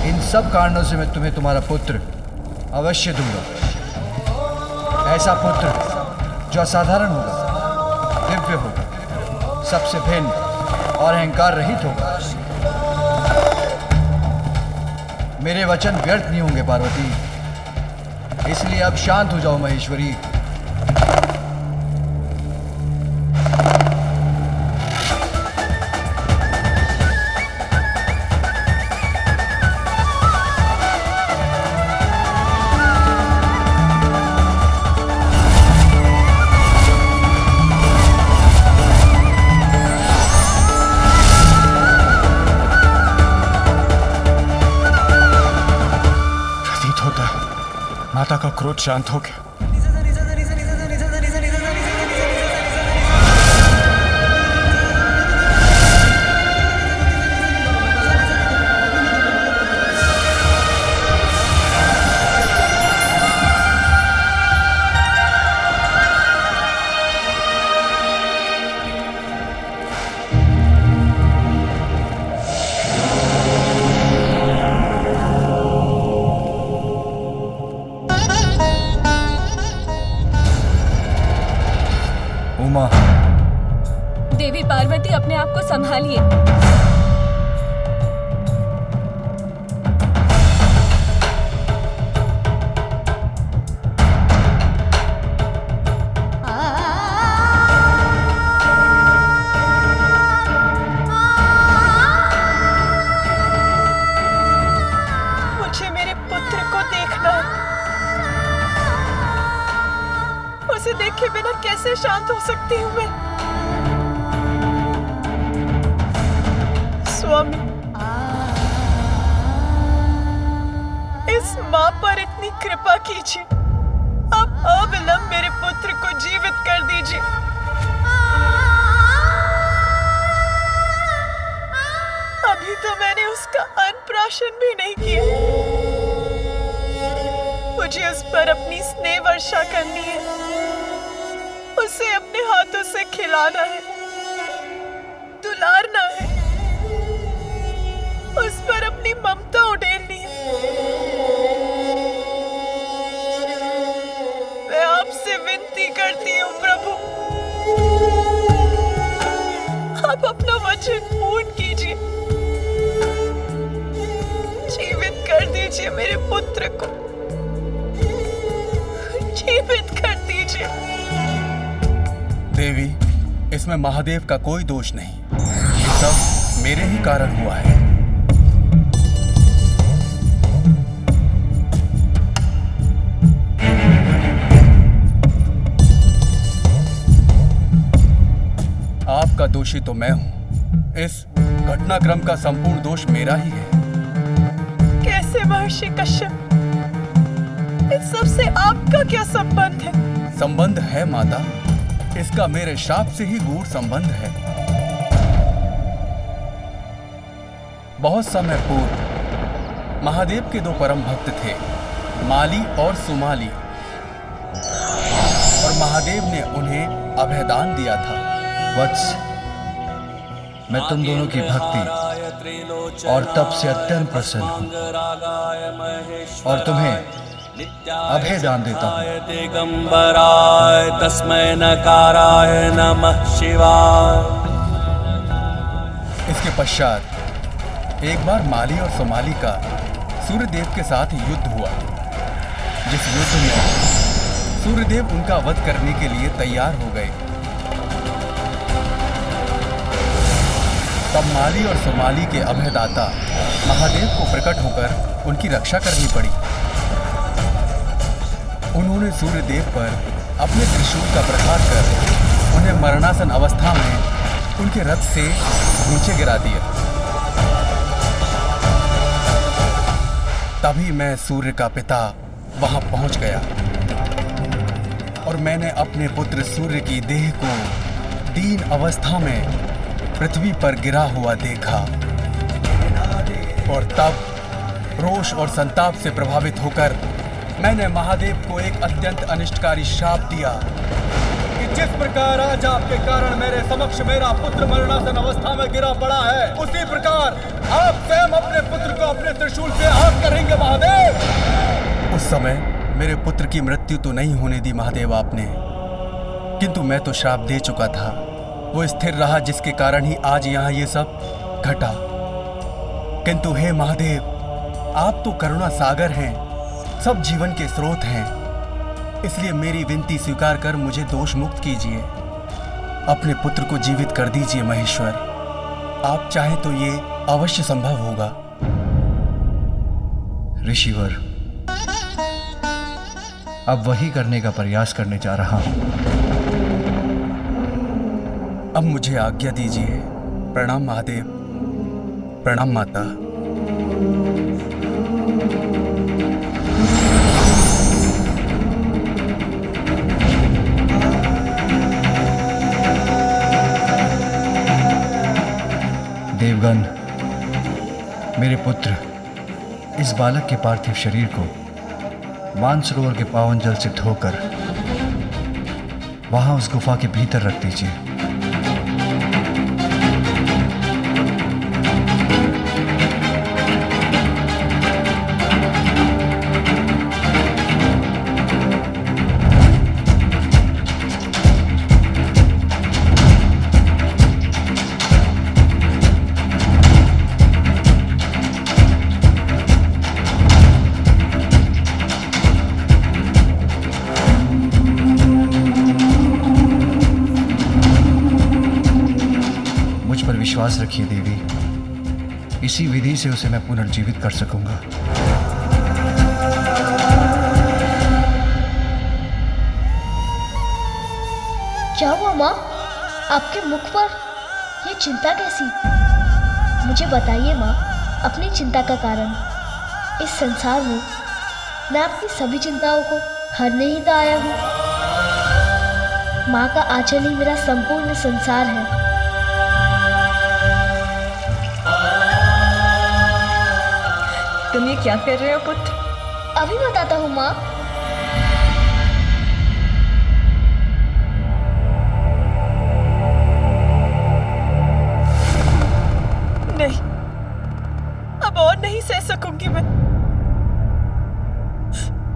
इन सब कारणों से मैं तुम्हें तुम्हारा पुत्र अवश्य दूंगा। ऐसा पुत्र जो असाधारण होगा, दिव्य होगा, सबसे भिन्न और अहंकार रहित होगा। मेरे वचन व्यर्थ नहीं होंगे पार्वती, इसलिए अब शांत हो जाओ महेश्वरी। माता का क्रोध शांत हो गया। उमा, देवी पार्वती, अपने आप को संभालिए। मुझे मेरे पुत्र को देखना है। उसे देखे बिना कैसे शांत हो सकती हूँ मैं? स्वामी, इस माँ पर इतनी कृपा कीजिए। अब अविलंब मेरे पुत्र को जीवित कर दीजिए। अभी तो मैंने उसका अन्नप्राशन भी नहीं किया। मुझे उस पर अपनी स्नेह वर्षा करनी है, उसे अपने हाथों से खिलाना है, दुलारना है, उस पर अपनी ममता उड़ेलनी है। मैं आपसे विनती करती हूँ प्रभु, आप अपना वचन पूर्ण कीजिए। जीवित कर दीजिए मेरे पुत्र को, जीवित कर दीजिए। देवी, इसमें महादेव का कोई दोष नहीं। ये सब मेरे ही कारण हुआ है। आपका दोषी तो मैं हूं। इस घटनाक्रम का संपूर्ण दोष मेरा ही है। कैसे महर्षि कश्यप? इस सब से आपका क्या संबंध है? संबंध है माता, इसका मेरे श्राप से ही गूढ़ संबंध है। बहुत समय पूर्व महादेव के दो परम भक्त थे, माली और सुमाली, और महादेव ने उन्हें अभयदान दिया था। वत्स, मैं तुम दोनों की भक्ति और तप से अत्यंत प्रसन्न हूँ और तुम्हें अभय दान देता हूँ। दिगंबराय तस्मै नकाराय नमः शिवाय। इसके पश्चात एक बार माली और सोमाली का सूर्यदेव के साथ युद्ध हुआ, जिस युद्ध में सूर्यदेव उनका वध करने के लिए तैयार हो गए। तब माली और सोमाली के अभयदाता महादेव को प्रकट होकर उनकी रक्षा करनी पड़ी। उन्होंने सूर्यदेव पर अपने त्रिशूल का प्रहार कर उन्हें मरणासन अवस्था में उनके रथ से नीचे गिरा दिया। तभी मैं सूर्य का पिता वहां पहुंच गया और मैंने अपने पुत्र सूर्य की देह को दीन अवस्था में पृथ्वी पर गिरा हुआ देखा और तब रोष और संताप से प्रभावित होकर मैंने महादेव को एक अत्यंत अनिष्टकारी श्राप दिया कि जिस प्रकार आज आपके कारण मेरे समक्ष मेरा पुत्र मरणासन अवस्था में गिरा पड़ा है, उसी प्रकार आप स्वयं अपने पुत्र को अपने त्रिशूल से आहत करेंगे महादेव। उस समय मेरे पुत्र की मृत्यु तो नहीं होने दी महादेव आपने, किंतु मैं तो श्राप दे चुका था। वो स्थिर रहा जिसके कारण ही आज यहाँ ये सब घटा। किंतु हे महादेव, आप तो करुणा सागर हैं, सब जीवन के स्रोत हैं, इसलिए मेरी विनती स्वीकार कर मुझे दोष मुक्त कीजिए। अपने पुत्र को जीवित कर दीजिए महेश्वर। आप चाहें तो ये अवश्य संभव होगा। ऋषिवर, अब वही करने का प्रयास करने जा रहा हूं। अब मुझे आज्ञा दीजिए। प्रणाम महादेव, प्रणाम माता। देवगण, मेरे पुत्र इस बालक के पार्थिव शरीर को मानसरोवर के पावन जल से धोकर वहां उस गुफा के भीतर रख दीजिए। विश्वास रखिए देवी, इसी विधि से उसे मैं पुनर्जीवित कर सकूंगा। क्या हुआ माँ? आपके मुख पर ये चिंता कैसी? मुझे बताइए माँ, अपनी चिंता का कारण। इस संसार में मैं आपकी सभी चिंताओं को हरने ही तो आया हूँ। माँ का आंचल ही मेरा संपूर्ण संसार है। तुम ये क्या कर रहे हो पुत्र? अभी बताता हूँ माँ। नहीं, अब और नहीं सह सकूंगी मैं।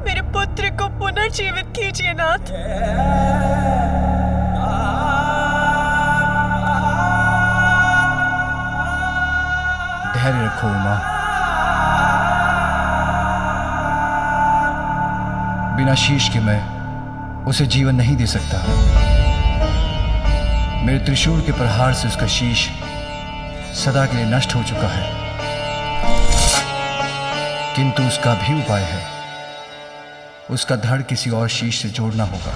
मेरे पुत्र को पुनर्जीवित कीजिए नाथ। धैर्य रखो उमा। बिना शीश के मैं उसे जीवन नहीं दे सकता। मेरे त्रिशूल के प्रहार से उसका शीश सदा के लिए नष्ट हो चुका है, किंतु उसका भी उपाय है। उसका धड़ किसी और शीश से जोड़ना होगा।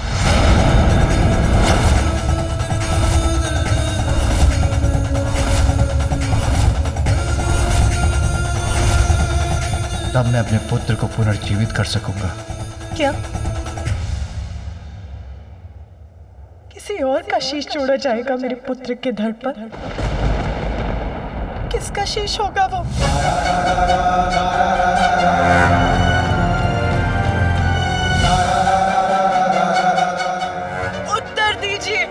तब मैं अपने पुत्र को पुनर्जीवित कर सकूंगा। क्या किसी और का शीश जोड़ा जाएगा मेरे पुत्र के धड़ पर? किसका शीश होगा वो? उत्तर दीजिए,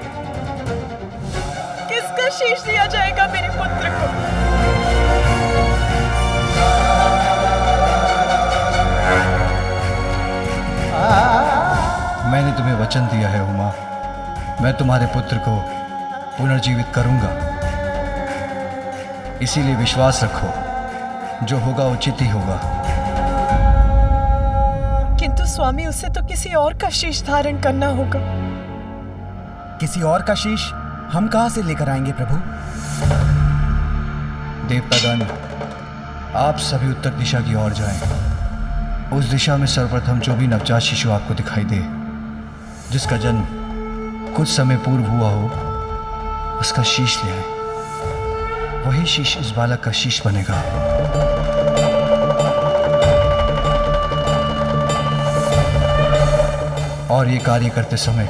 किसका शीश दिया जाएगा मेरे पुत्र को? मैंने तुम्हें वचन दिया है उमा, मैं तुम्हारे पुत्र को पुनर्जीवित करूंगा। इसीलिए विश्वास रखो, जो होगा उचित ही होगा। किंतु स्वामी, उसे तो किसी और का शीश धारण करना होगा। किसी और का शीश हम कहां से लेकर आएंगे प्रभु? देवतागण, आप सभी उत्तर दिशा की ओर जाएं। उस दिशा में सर्वप्रथम जो भी नवजात शिशु आपको दिखाई दे, जिसका जन्म कुछ समय पूर्व हुआ हो, उसका शीश ले आए। वही शीश इस बालक का शीश बनेगा। और ये कार्य करते समय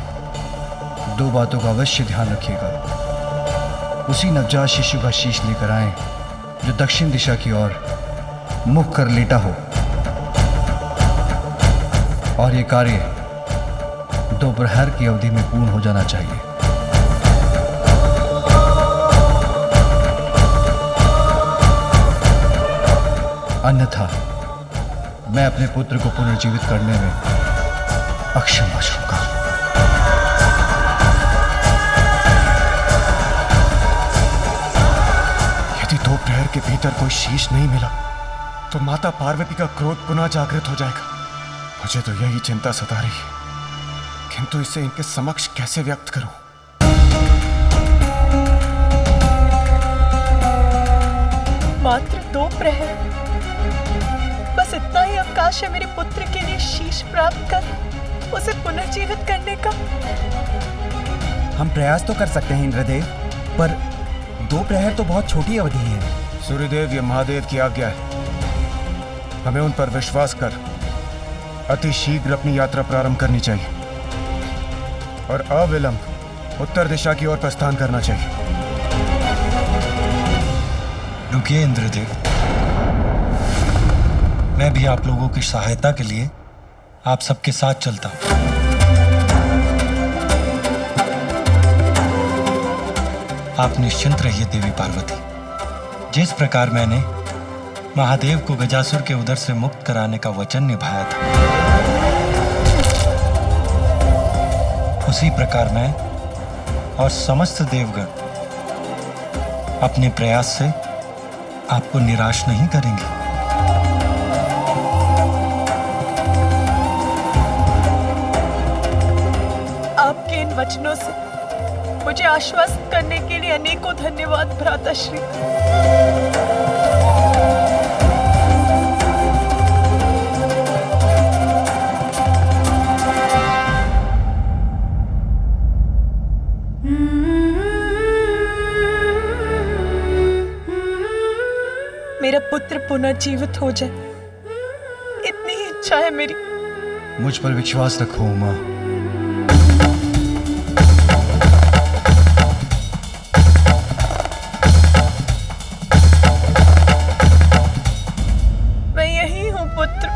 दो बातों का अवश्य ध्यान रखिएगा। उसी नवजात शिशु का शीश लेकर आएं जो दक्षिण दिशा की ओर मुख कर लेटा हो, और ये कार्य दोपहर की अवधि में पूर्ण हो जाना चाहिए। अन्यथा मैं अपने पुत्र को पुनर्जीवित करने में अक्षम बचूंगा। यदि दोपहर के भीतर कोई शीश नहीं मिला तो माता पार्वती का क्रोध पुनः जागृत हो जाएगा। मुझे तो यही चिंता सता रही है, किंतु इसे इनके समक्ष कैसे व्यक्त करूं? मात्र 2 प्रहर, बस इतना ही अवकाश है मेरे पुत्र के लिए शीश प्राप्त कर उसे पुनर्जीवित करने का। हम प्रयास तो कर सकते हैं इंद्रदेव, पर 2 प्रहर तो बहुत छोटी अवधि है। सूर्यदेव, ये महादेव की आज्ञा है। हमें उन पर विश्वास कर अति शीघ्र अपनी यात्रा प्रारंभ करनी चाहिए और अविलंब उत्तर दिशा की ओर प्रस्थान करना चाहिए। रुकिए इंद्रदेव, मैं भी आप लोगों की सहायता के लिए आप सबके साथ चलता हूं। आप निश्चिंत रहिए देवी पार्वती। जिस प्रकार मैंने महादेव को गजासुर के उदर से मुक्त कराने का वचन निभाया था, उसी प्रकार मैं और समस्त देवगण अपने प्रयास से आपको निराश नहीं करेंगे। आपके इन वचनों से मुझे आश्वस्त करने के लिए अनेकों धन्यवाद भ्राताश्री। मेरा पुत्र पुनर्जीवित हो जाए, इतनी ही इच्छा है मेरी। मुझ पर विश्वास रखो उमा। मैं यही हूँ पुत्र,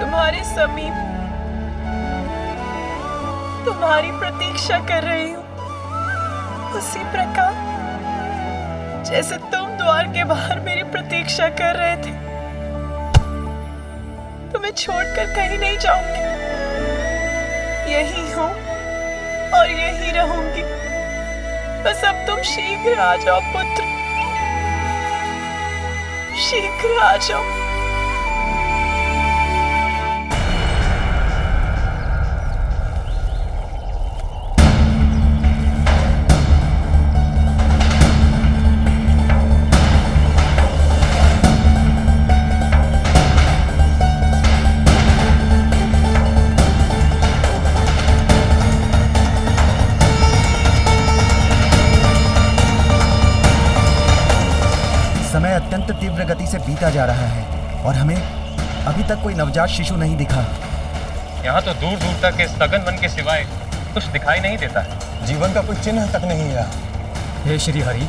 तुम्हारे समीप, तुम्हारी प्रतीक्षा कर रही हूँ, उसी प्रकार जैसे तुम द्वार के बाहर मेरी प्रतीक्षा कर रहे थे। तुम्हें छोड़कर कहीं नहीं जाऊंगी, यही हूं और यही रहूंगी। बस अब तुम शीघ्र आ जाओ पुत्र, शीघ्र आ जाओ। समय अत्यंत तीव्र गति से बीता जा रहा है और हमें अभी तक कोई नवजात शिशु नहीं दिखा। यहाँ तो दूर दूर तक इस सघन वन के सिवाय कुछ दिखाई नहीं देता है। जीवन का कोई चिन्ह तक नहीं है। हे श्री हरि,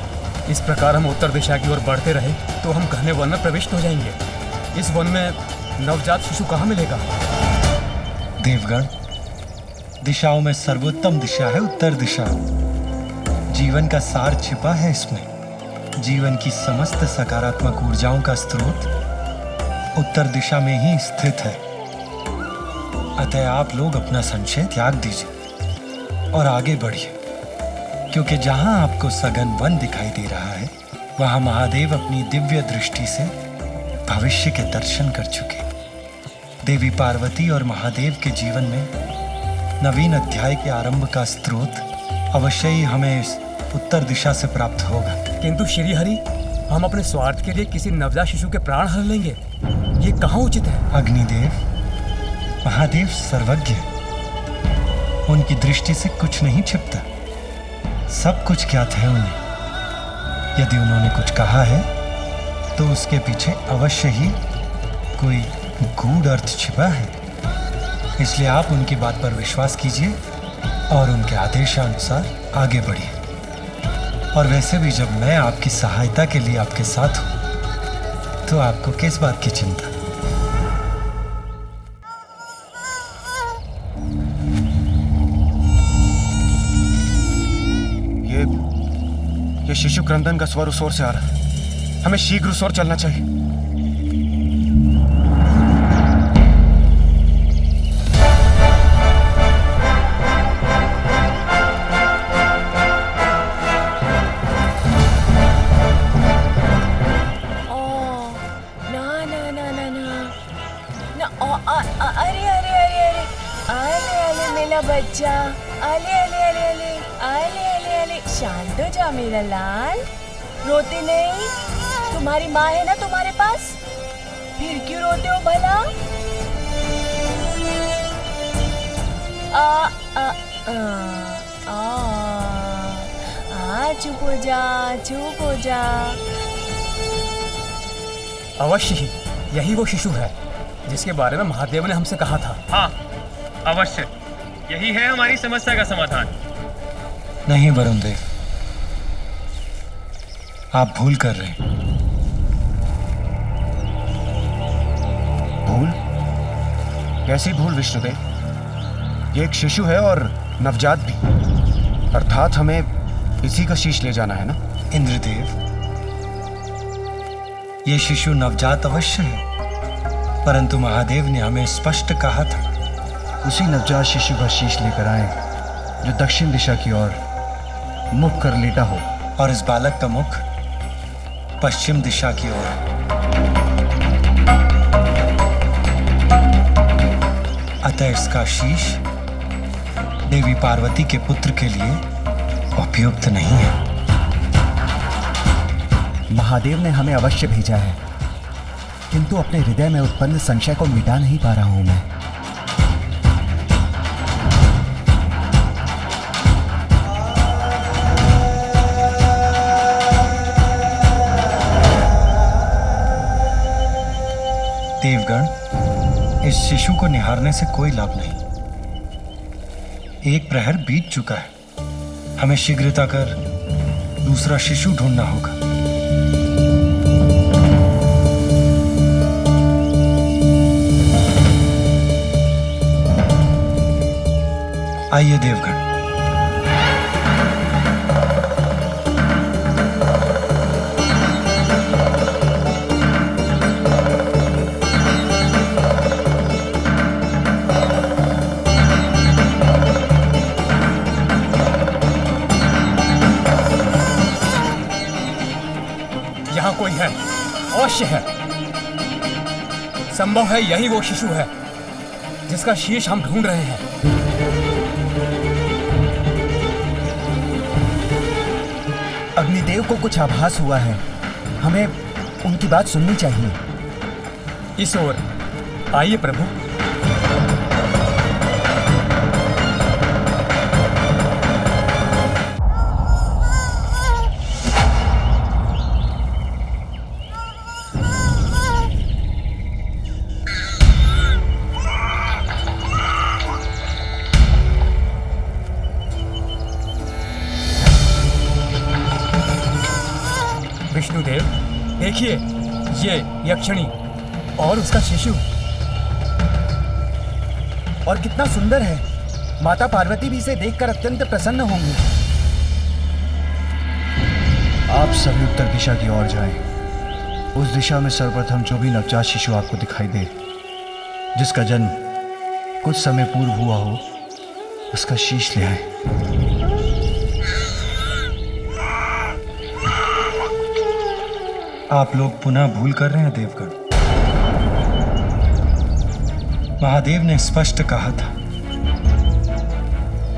इस प्रकार हम उत्तर दिशा की ओर बढ़ते रहे तो हम घने वन में प्रविष्ट हो जाएंगे। इस वन में नवजात शिशु कहाँ मिलेगा? देवगण, दिशाओं में सर्वोत्तम दिशा है उत्तर दिशा। जीवन का सार छिपा है इसमें। जीवन की समस्त सकारात्मक ऊर्जाओं का स्रोत उत्तर दिशा में ही स्थित है। अतः आप लोग अपना संशय त्याग दीजिए और आगे बढ़िए, क्योंकि जहां आपको सघन वन दिखाई दे रहा है, वहां महादेव अपनी दिव्य दृष्टि से भविष्य के दर्शन कर चुके। देवी पार्वती और महादेव के जीवन में नवीन अध्याय के आरंभ का स्रोत अवश्य ही हमें उत्तर दिशा से प्राप्त होगा। किंतु श्री हरि, हम अपने स्वार्थ के लिए किसी नवजात शिशु के प्राण हर लेंगे, ये कहाँ उचित है? अग्निदेव, महादेव सर्वज्ञ है। उनकी दृष्टि से कुछ नहीं छिपता, सब कुछ ज्ञात है उन्हें। यदि उन्होंने कुछ कहा है तो उसके पीछे अवश्य ही कोई गूढ़ अर्थ छिपा है। इसलिए आप उनकी बात पर विश्वास कीजिए और उनके आदेशानुसार आगे बढ़िए। और वैसे भी जब मैं आपकी सहायता के लिए आपके साथ हूं, तो आपको किस बात की चिंता? ये शिशु क्रंदन का स्वर उस ओर से आ रहा है। हमें शीघ्र उस ओर चलना चाहिए। बच्चा, आले आले आले आले आले आले आले, शांत हो जा मेरा लाल, रोते नहीं। तुम्हारी माँ है ना तुम्हारे पास, फिर क्यों रोते हो भला? चुप हो जा, चुप हो जा। अवश्य ही यही वो शिशु है जिसके बारे में महादेव ने हमसे कहा था। हाँ अवश्य, यही है हमारी समस्या का समाधान। नहीं वरुण देव, आप भूल कर रहे हैं। भूल? कैसी भूल विष्णुदेव? ये एक शिशु है और नवजात भी, अर्थात हमें इसी का शीश ले जाना है ना? इंद्रदेव, ये शिशु नवजात अवश्य है, परंतु महादेव ने हमें स्पष्ट कहा था उसी नवजात शिशु का शीश लेकर आए जो दक्षिण दिशा की ओर मुख कर लेटा हो, और इस बालक का मुख पश्चिम दिशा की ओर है। अतः इसका शीश देवी पार्वती के पुत्र के लिए उपयुक्त नहीं है। महादेव ने हमें अवश्य भेजा है, किंतु अपने हृदय में उत्पन्न संशय को मिटा नहीं पा रहा हूं मैं। देवगण, इस शिशु को निहारने से कोई लाभ नहीं। एक प्रहर बीत चुका है, हमें शीघ्रता कर दूसरा शिशु ढूंढना होगा। आइए देवगण। कोई है, अवश्य है। संभव है यही वो शिशु है जिसका शीश हम ढूंढ रहे हैं। अग्निदेव को कुछ आभास हुआ है, हमें उनकी बात सुननी चाहिए। इस ओर आइए प्रभु। विष्णुदेव, देखिए ये यक्षिणी और उसका शिशु, और कितना सुंदर है। माता पार्वती भी इसे देखकर अत्यंत प्रसन्न होंगी। आप सभी उत्तर दिशा की ओर जाएं। उस दिशा में सर्वप्रथम जो भी नवजात शिशु आपको दिखाई दे, जिसका जन्म कुछ समय पूर्व हुआ हो, उसका शीश ले आए। आप लोग पुनः भूल कर रहे हैं देवगण। महादेव ने स्पष्ट कहा था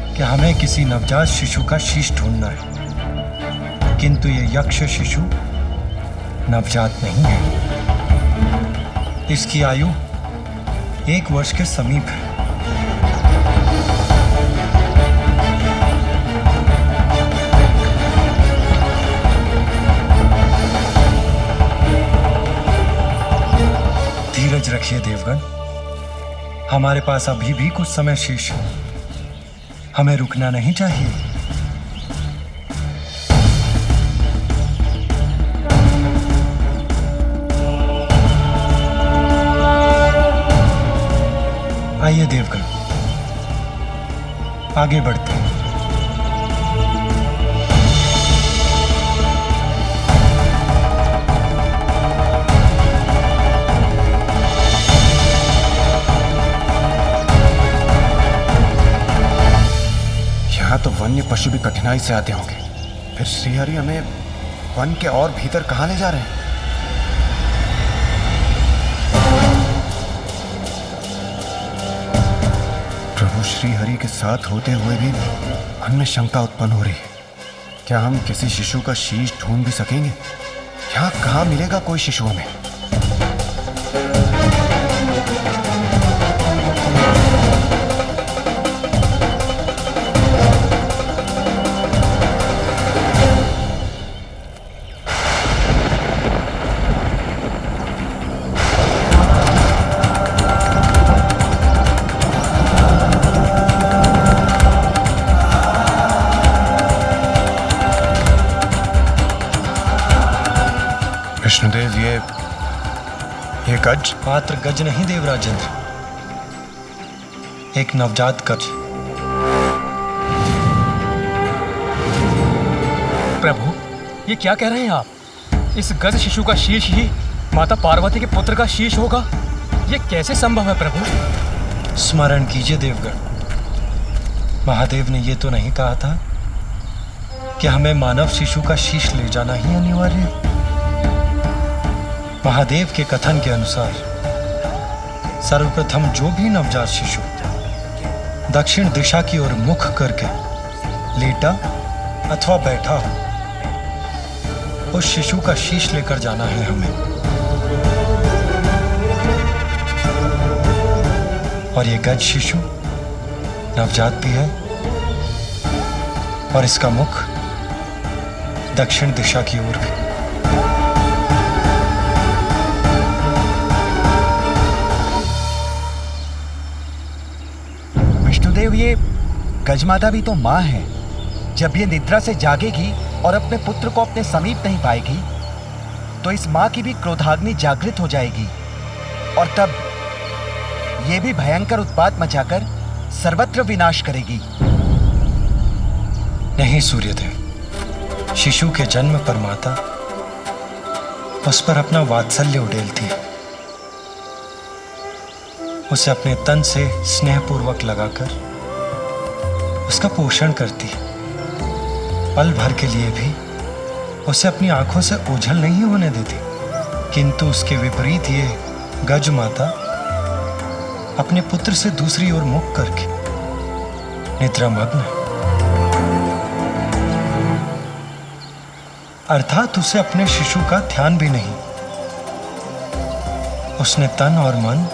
कि हमें किसी नवजात शिशु का शीश ढूंढना है, किंतु यह यक्ष शिशु नवजात नहीं है। इसकी आयु 1 वर्ष के समीप है। धीरज रखिए देवगण, हमारे पास अभी भी कुछ समय शेष है। हमें रुकना नहीं चाहिए। आइए देवगण, आगे बढ़ते हैं। यहाँ तो वन्य पशु भी कठिनाई से आते होंगे, फिर श्रीहरि हमें वन के और भीतर कहाँ ले जा रहे हैं? प्रभु श्रीहरि के साथ होते हुए भी मन में शंका उत्पन्न हो रही है। क्या हम किसी शिशु का शीश ढूंढ भी सकेंगे? यहाँ कहाँ मिलेगा कोई शिशु हमें? विष्णुदेव, ये गज? मात्र गज नहीं देवराजेंद्र, एक नवजात गज। प्रभु, ये क्या कह रहे हैं आप? इस गज शिशु का शीश ही माता पार्वती के पुत्र का शीश होगा? ये कैसे संभव है प्रभु? स्मरण कीजिए देवगण, महादेव ने ये तो नहीं कहा था कि हमें मानव शिशु का शीश ले जाना ही अनिवार्य है। महादेव के कथन के अनुसार सर्वप्रथम जो भी नवजात शिशु दक्षिण दिशा की ओर मुख करके लेटा अथवा बैठा हो, उस शिशु का शीश लेकर जाना है हमें। और ये गज शिशु नवजात भी है और इसका मुख दक्षिण दिशा की ओर भी। विष्णुदेव, ये गजमाता भी तो माँ है। जब ये निद्रा से जागेगी और अपने पुत्र को अपने समीप नहीं पाएगी तो इस माँ की भी क्रोधाग्नि जागृत हो जाएगी और तब ये भी भयंकर उत्पात मचाकर सर्वत्र विनाश करेगी। नहीं सूर्यदेव, शिशु के जन्म पर माता उस पर अपना वात्सल्य उड़ेलती है, उसे अपने तन से स्नेहपूर्वक लगाकर उसका पोषण करती है। पल भर के लिए भी उसे अपनी आंखों से ओझल नहीं होने देती। किंतु उसके विपरीत ये गज माता अपने पुत्र से दूसरी ओर मुख करके निद्रामग्न है, अर्थात उसे अपने शिशु का ध्यान भी नहीं। उसने तन और मन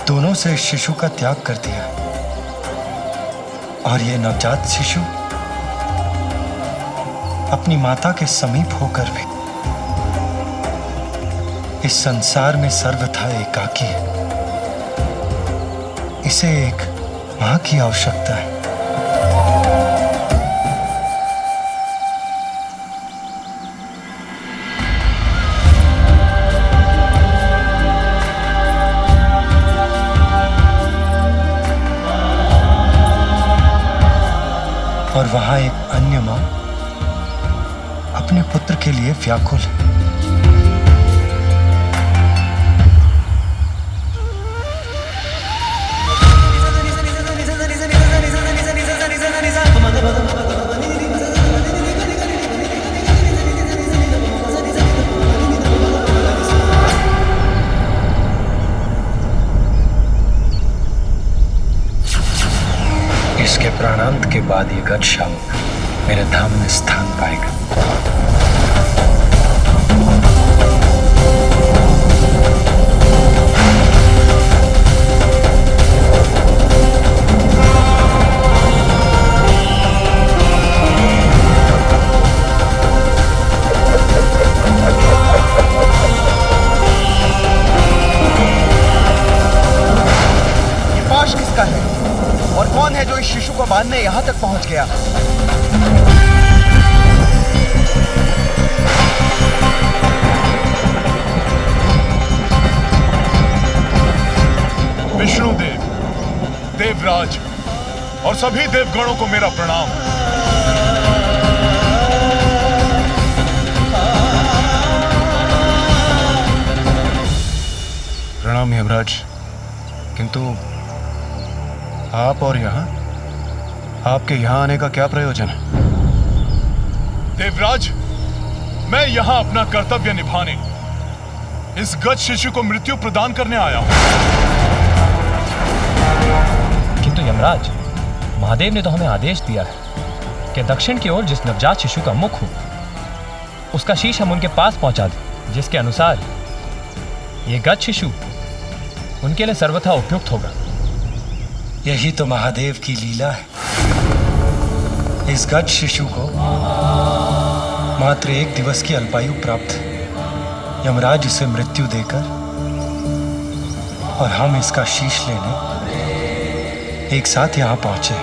दोनों से शिशु का त्याग कर दिया और ये नवजात शिशु अपनी माता के समीप होकर भी इस संसार में सर्वथा एकाकी है। इसे एक मां की आवश्यकता है। और वहां एक अन्य मां अपने पुत्र के लिए व्याकुल है। इसके प्राणांत के बाद ये गज शावक मेरे धाम में स्थान पाएगा। यहाँ तक पहुँच गया। विष्णुदेव, देवराज और सभी देवगणों को मेरा प्रणाम। प्रणाम यमराज, किंतु आप और यहाँ, आपके यहाँ आने का क्या प्रयोजन है? देवराज, मैं यहाँ अपना कर्तव्य निभाने, इस गज शिशु को मृत्यु प्रदान करने आया हूँ। किंतु यमराज, महादेव ने तो हमें आदेश दिया है कि दक्षिण की ओर जिस नवजात शिशु का मुख हो, उसका शीश हम उनके पास पहुंचा दें, जिसके अनुसार ये गज शिशु उनके लिए सर्वथा उपयुक्त होगा। यही तो महादेव की लीला है। इस गज शिशु को मात्र 1 दिवस की अल्पायु प्राप्त है। यमराज इसे मृत्यु देकर और हम इसका शीश लेने एक साथ यहाँ पहुंचे।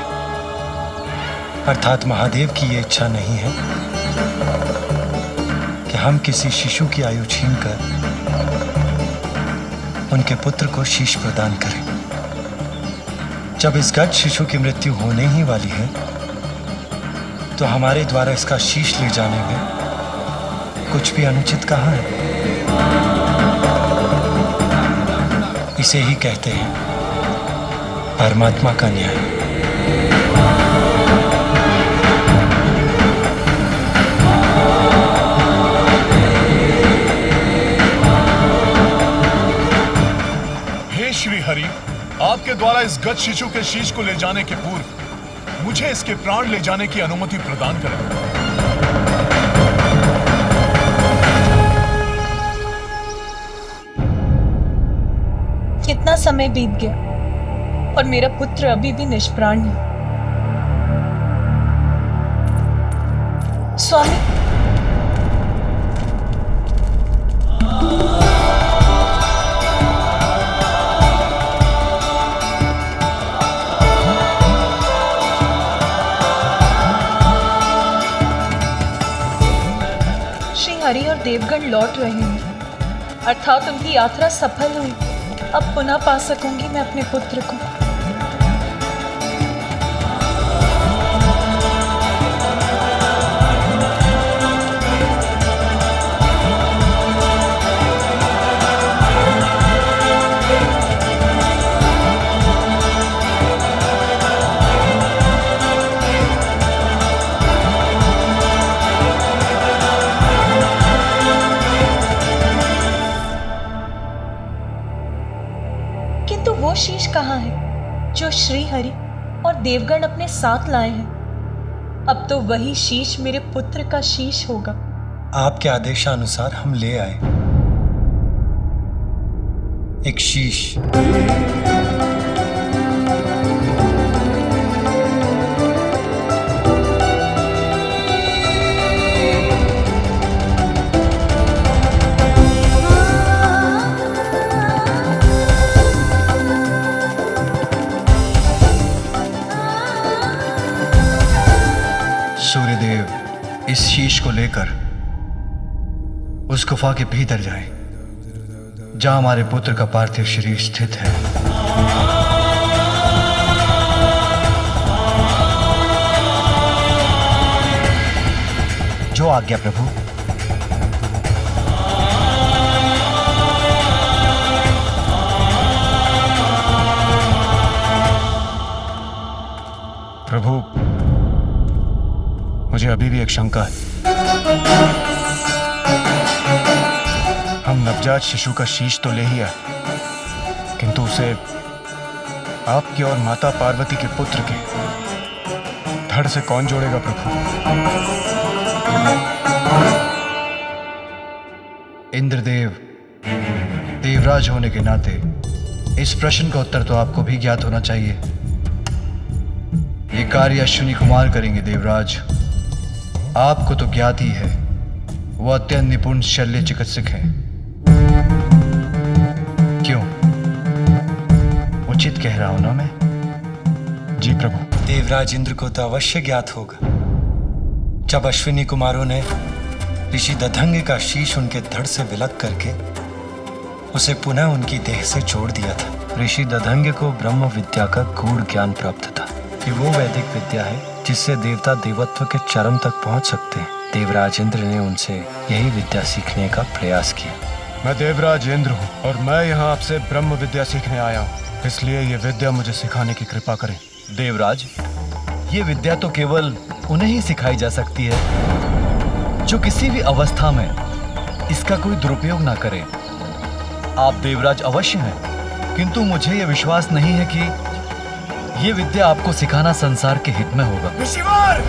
अर्थात महादेव की ये इच्छा नहीं है कि हम किसी शिशु की आयु छीनकर उनके पुत्र को शीश प्रदान करें। जब इस गज शिशु की मृत्यु होने ही वाली है, तो हमारे द्वारा इसका शीश ले जाने में कुछ भी अनुचित कहाँ है? इसे ही कहते हैं परमात्मा का न्याय। श्री हरि, आपके द्वारा इस गज शिशु के शीश को ले जाने के पूर्व मुझे इसके प्राण ले जाने की अनुमति प्रदान करें। कितना समय बीत गया और मेरा पुत्र अभी भी निष्प्राण है। स्वामी, हरि और देवगण लौट रहे हैं, अर्थात उनकी यात्रा सफल हुई। अब पुनः पा सकूंगी मैं अपने पुत्र को। वो शीश कहाँ है जो श्री हरि और देवगण अपने साथ लाए हैं? अब तो वही शीश मेरे पुत्र का शीश होगा। आपके आदेशानुसार हम ले आए एक शीश। सूर्यदेव इस शीश को लेकर उस गुफा के भीतर जाएं, जहां हमारे पुत्र का पार्थिव शरीर स्थित है। जो आज्ञा प्रभु। प्रभु, मुझे अभी भी एक शंका है। हम नवजात शिशु का शीश तो ले ही आए, किंतु उसे आपकी और माता पार्वती के पुत्र के धड़ से कौन जोड़ेगा प्रभु? इंद्रदेव, देवराज होने के नाते इस प्रश्न का उत्तर तो आपको भी ज्ञात होना चाहिए। ये कार्य अश्विनी कुमार करेंगे देवराज। आपको तो ज्ञात ही है, वो अत्यंत निपुण शल्य चिकित्सक हैं। क्यों, उचित कह रहा हूं ना मैं? जी प्रभु। देवराज इंद्र को तो अवश्य ज्ञात होगा जब अश्विनी कुमारों ने ऋषि दधंग का शीश उनके धड़ से विलग करके उसे पुनः उनकी देह से जोड़ दिया था। ऋषि दधंग को ब्रह्म विद्या का गूढ़ ज्ञान प्राप्त था। ये वो वैदिक विद्या है जिससे देवता देवत्व के चरम तक पहुंच सकते हैं। देवराज इंद्र ने उनसे यही विद्या सीखने का प्रयास किया। मैं देवराज इंद्र हूँ और मैं यहाँ आपसे ब्रह्म विद्या सीखने आया हूँ, इसलिए ये विद्या मुझे सिखाने की कृपा करें। देवराज, ये विद्या तो केवल उन्हें ही सिखाई जा सकती है जो किसी भी अवस्था में इसका कोई दुरुपयोग ना करे। आप देवराज अवश्य हैं, किंतु मुझे यह विश्वास नहीं है कि ये विद्या आपको सिखाना संसार के हित में होगा। ऋषिवर,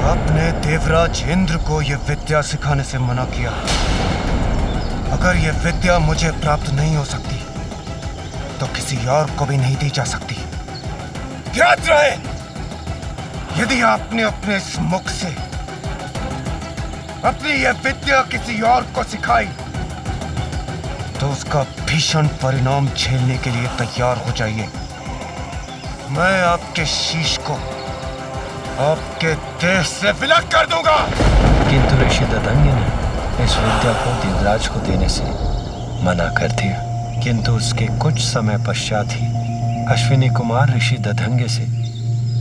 आपने देवराज इंद्र को यह विद्या सिखाने से मना किया। अगर यह विद्या मुझे प्राप्त नहीं हो सकती तो किसी और को भी नहीं दी जा सकती। याद रहे, यदि आपने अपने इस मुख से अपनी यह विद्या किसी और को सिखाई तो उसका भीषण परिणाम झेलने के लिए तैयार हो जाइए। मैं आपके शीश को आपके देह से विलग कर दूंगा। किंतु ऋषि दधंग ने इस विद्या को देवराज को देने से मना कर दिया। किंतु उसके कुछ समय पश्चात ही अश्विनी कुमार ऋषि दधंग से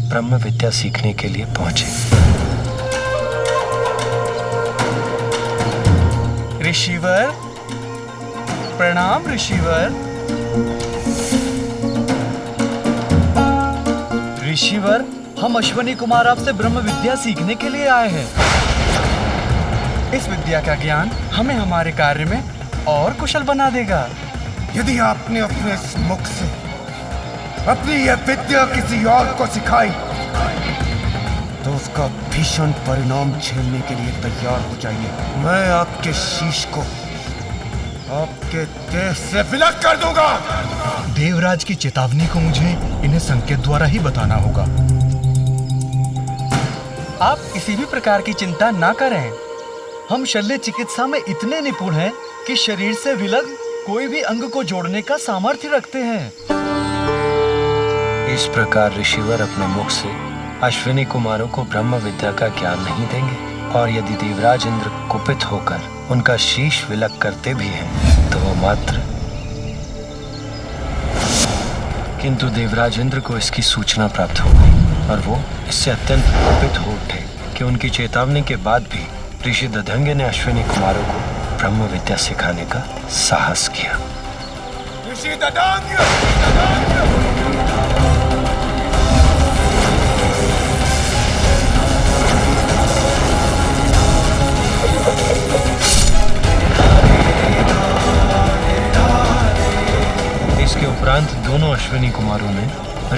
ब्रह्म विद्या सीखने के लिए पहुंचे। ऋषिवर, प्रणाम ऋषिवर। ऋषिवर, हम अश्विनी कुमार आपसे ब्रह्म विद्या सीखने के लिए आए हैं। इस विद्या का ज्ञान हमें हमारे कार्य में और कुशल बना देगा। यदि आपने अपने इस मुख से अपनी यह विद्या किसी और को सिखाई तो उसका भीषण परिणाम झेलने के लिए तैयार हो जाइए। मैं आपके शीश को आपके देह से विलग कर दूंगा। देवराज की चेतावनी को मुझे इन्हें संकेत द्वारा ही बताना होगा। आप किसी भी प्रकार की चिंता ना करें। हम शल्य चिकित्सा में इतने निपुण हैं कि शरीर से विलग कोई भी अंग को जोड़ने का सामर्थ्य रखते हैं। इस प्रकार ऋषिवर अपने मुख से अश्विनी कुमारों को ब्रह्म विद्या का ज्ञान नहीं देंगे, और यदि देवराज इंद्र कुपित होकर उनका शीश विलग करते भी हैं तो वो मात्र। किंतु देवराज इंद्र को इसकी सूचना प्राप्त हो गई और वो इससे अत्यंत कुपित हो उठे कि उनकी चेतावनी के बाद भी ऋषि दधंग ने अश्विनी कुमारों को ब्रह्म विद्या सिखाने का साहस किया। ऋषि दधंग! इसके उपरांत दोनों अश्विनी कुमारों ने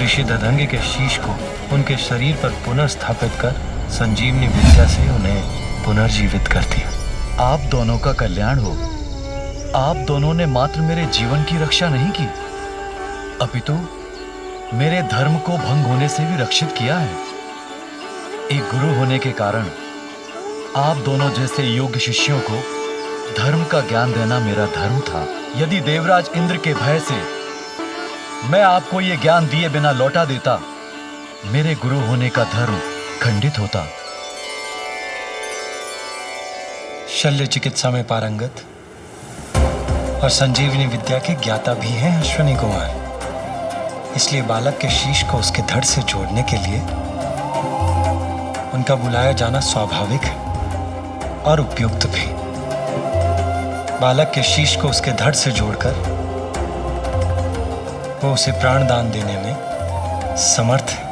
ऋषि दधंग के शीश को उनके शरीर पर पुनः स्थापित कर संजीवनी विद्या से उन्हें पुनर्जीवित कर दिया। आप दोनों का कल्याण हो। आप दोनों ने मात्र मेरे जीवन की रक्षा नहीं की, अपितु मेरे धर्म को भंग होने से भी रक्षित किया है। एक गुरु होने के कारण आप दोनों जैसे योग्य शिष्यों को धर्म का ज्ञान देना मेरा धर्म था। यदि देवराज इंद्र के भय से मैं आपको ये ज्ञान दिए बिना लौटा देता, मेरे गुरु होने का धर्म खंडित होता। शल्य चिकित्सा में पारंगत और संजीवनी विद्या के ज्ञाता भी हैं अश्विनी कुमार, इसलिए बालक के शीश को उसके धड़ से जोड़ने के लिए उनका बुलाया जाना स्वाभाविक है और उपयुक्त भी। बालक के शीश को उसके धड़ से जोड़कर वो उसे प्राण दान देने में समर्थ है।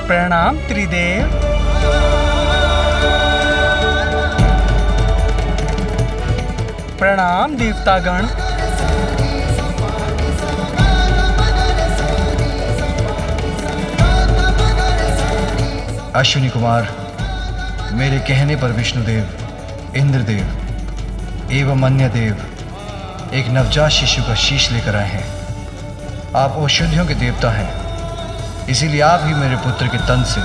प्रणाम त्रिदेव। प्रणाम देवतागण। अश्विनी कुमार, मेरे कहने पर विष्णुदेव, इंद्रदेव एवं अन्य देव एक नवजात शिशु का शीश लेकर आए हैं। आप औषधियों के देवता हैं, इसीलिए आप ही मेरे पुत्र के तन से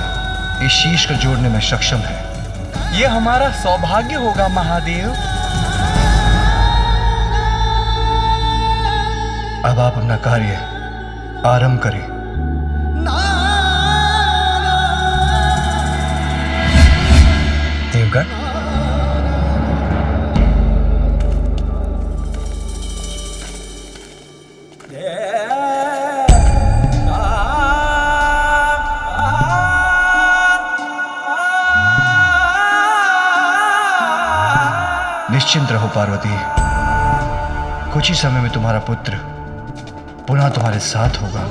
इस शीश को जोड़ने में सक्षम है। ये हमारा सौभाग्य होगा महादेव। अब आप अपना कार्य आरंभ करें। देवगण, निश्चिंत रहो पार्वती, कुछ ही समय में तुम्हारा पुत्र पुनः तुम्हारे साथ होगा।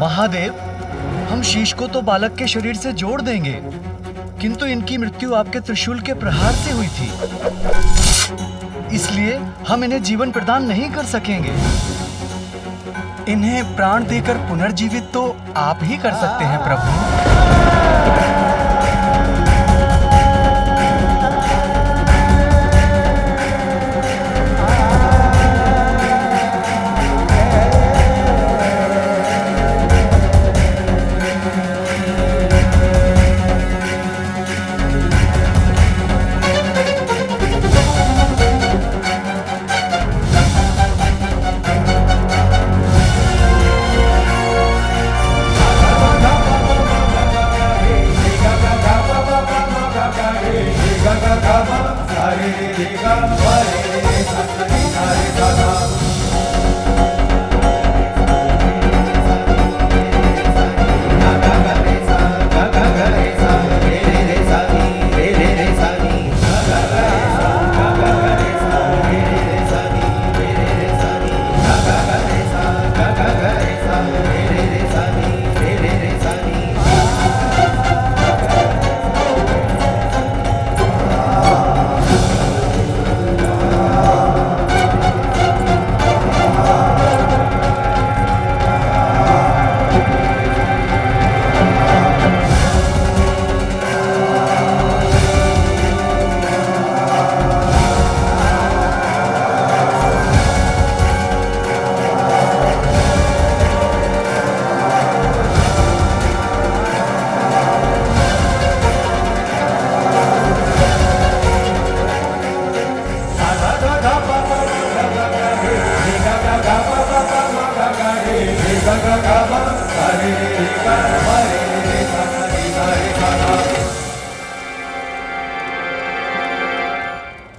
महादेव, हम शीश को तो बालक के शरीर से जोड़ देंगे, किंतु इनकी मृत्यु आपके त्रिशूल के प्रहार से हुई थी, इसलिए हम इन्हें जीवन प्रदान नहीं कर सकेंगे। इन्हें प्राण देकर पुनर्जीवित तो आप ही कर सकते हैं प्रभु।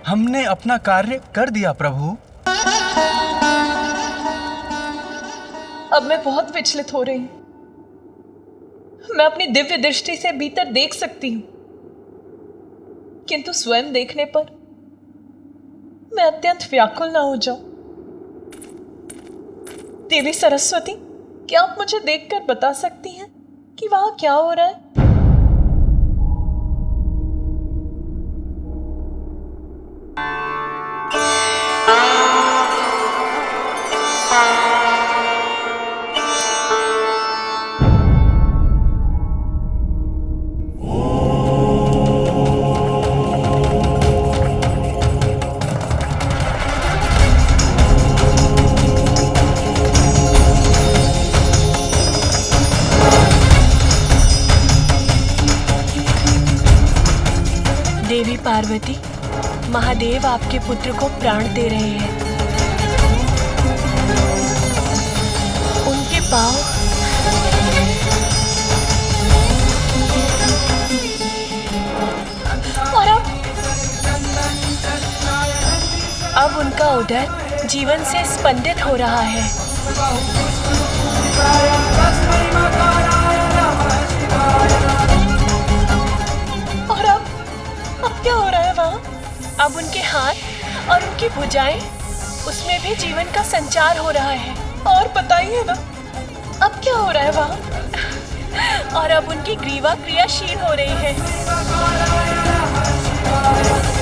हमने अपना कार्य कर दिया प्रभु। अब मैं बहुत विचलित हो रही हूं। मैं अपनी दिव्य दृष्टि से भीतर देख सकती हूं, किंतु स्वयं देखने पर मैं अत्यंत व्याकुल ना हो जाऊं। देवी सरस्वती, क्या आप मुझे देखकर बता सकती हैं कि वहां क्या हो रहा है? देवी पार्वती, महादेव आपके पुत्र को प्राण दे रहे हैं। उनके पांव और अब उनका उदर जीवन से स्पंदित हो रहा है। और अब क्या हो रहा है वहाँ? अब उनके हाथ और उनकी भुजाएं, उसमें भी जीवन का संचार हो रहा है। और बताइए ना, अब क्या हो रहा है वहाँ? और अब उनकी ग्रीवा क्रियाशील हो रही है। है।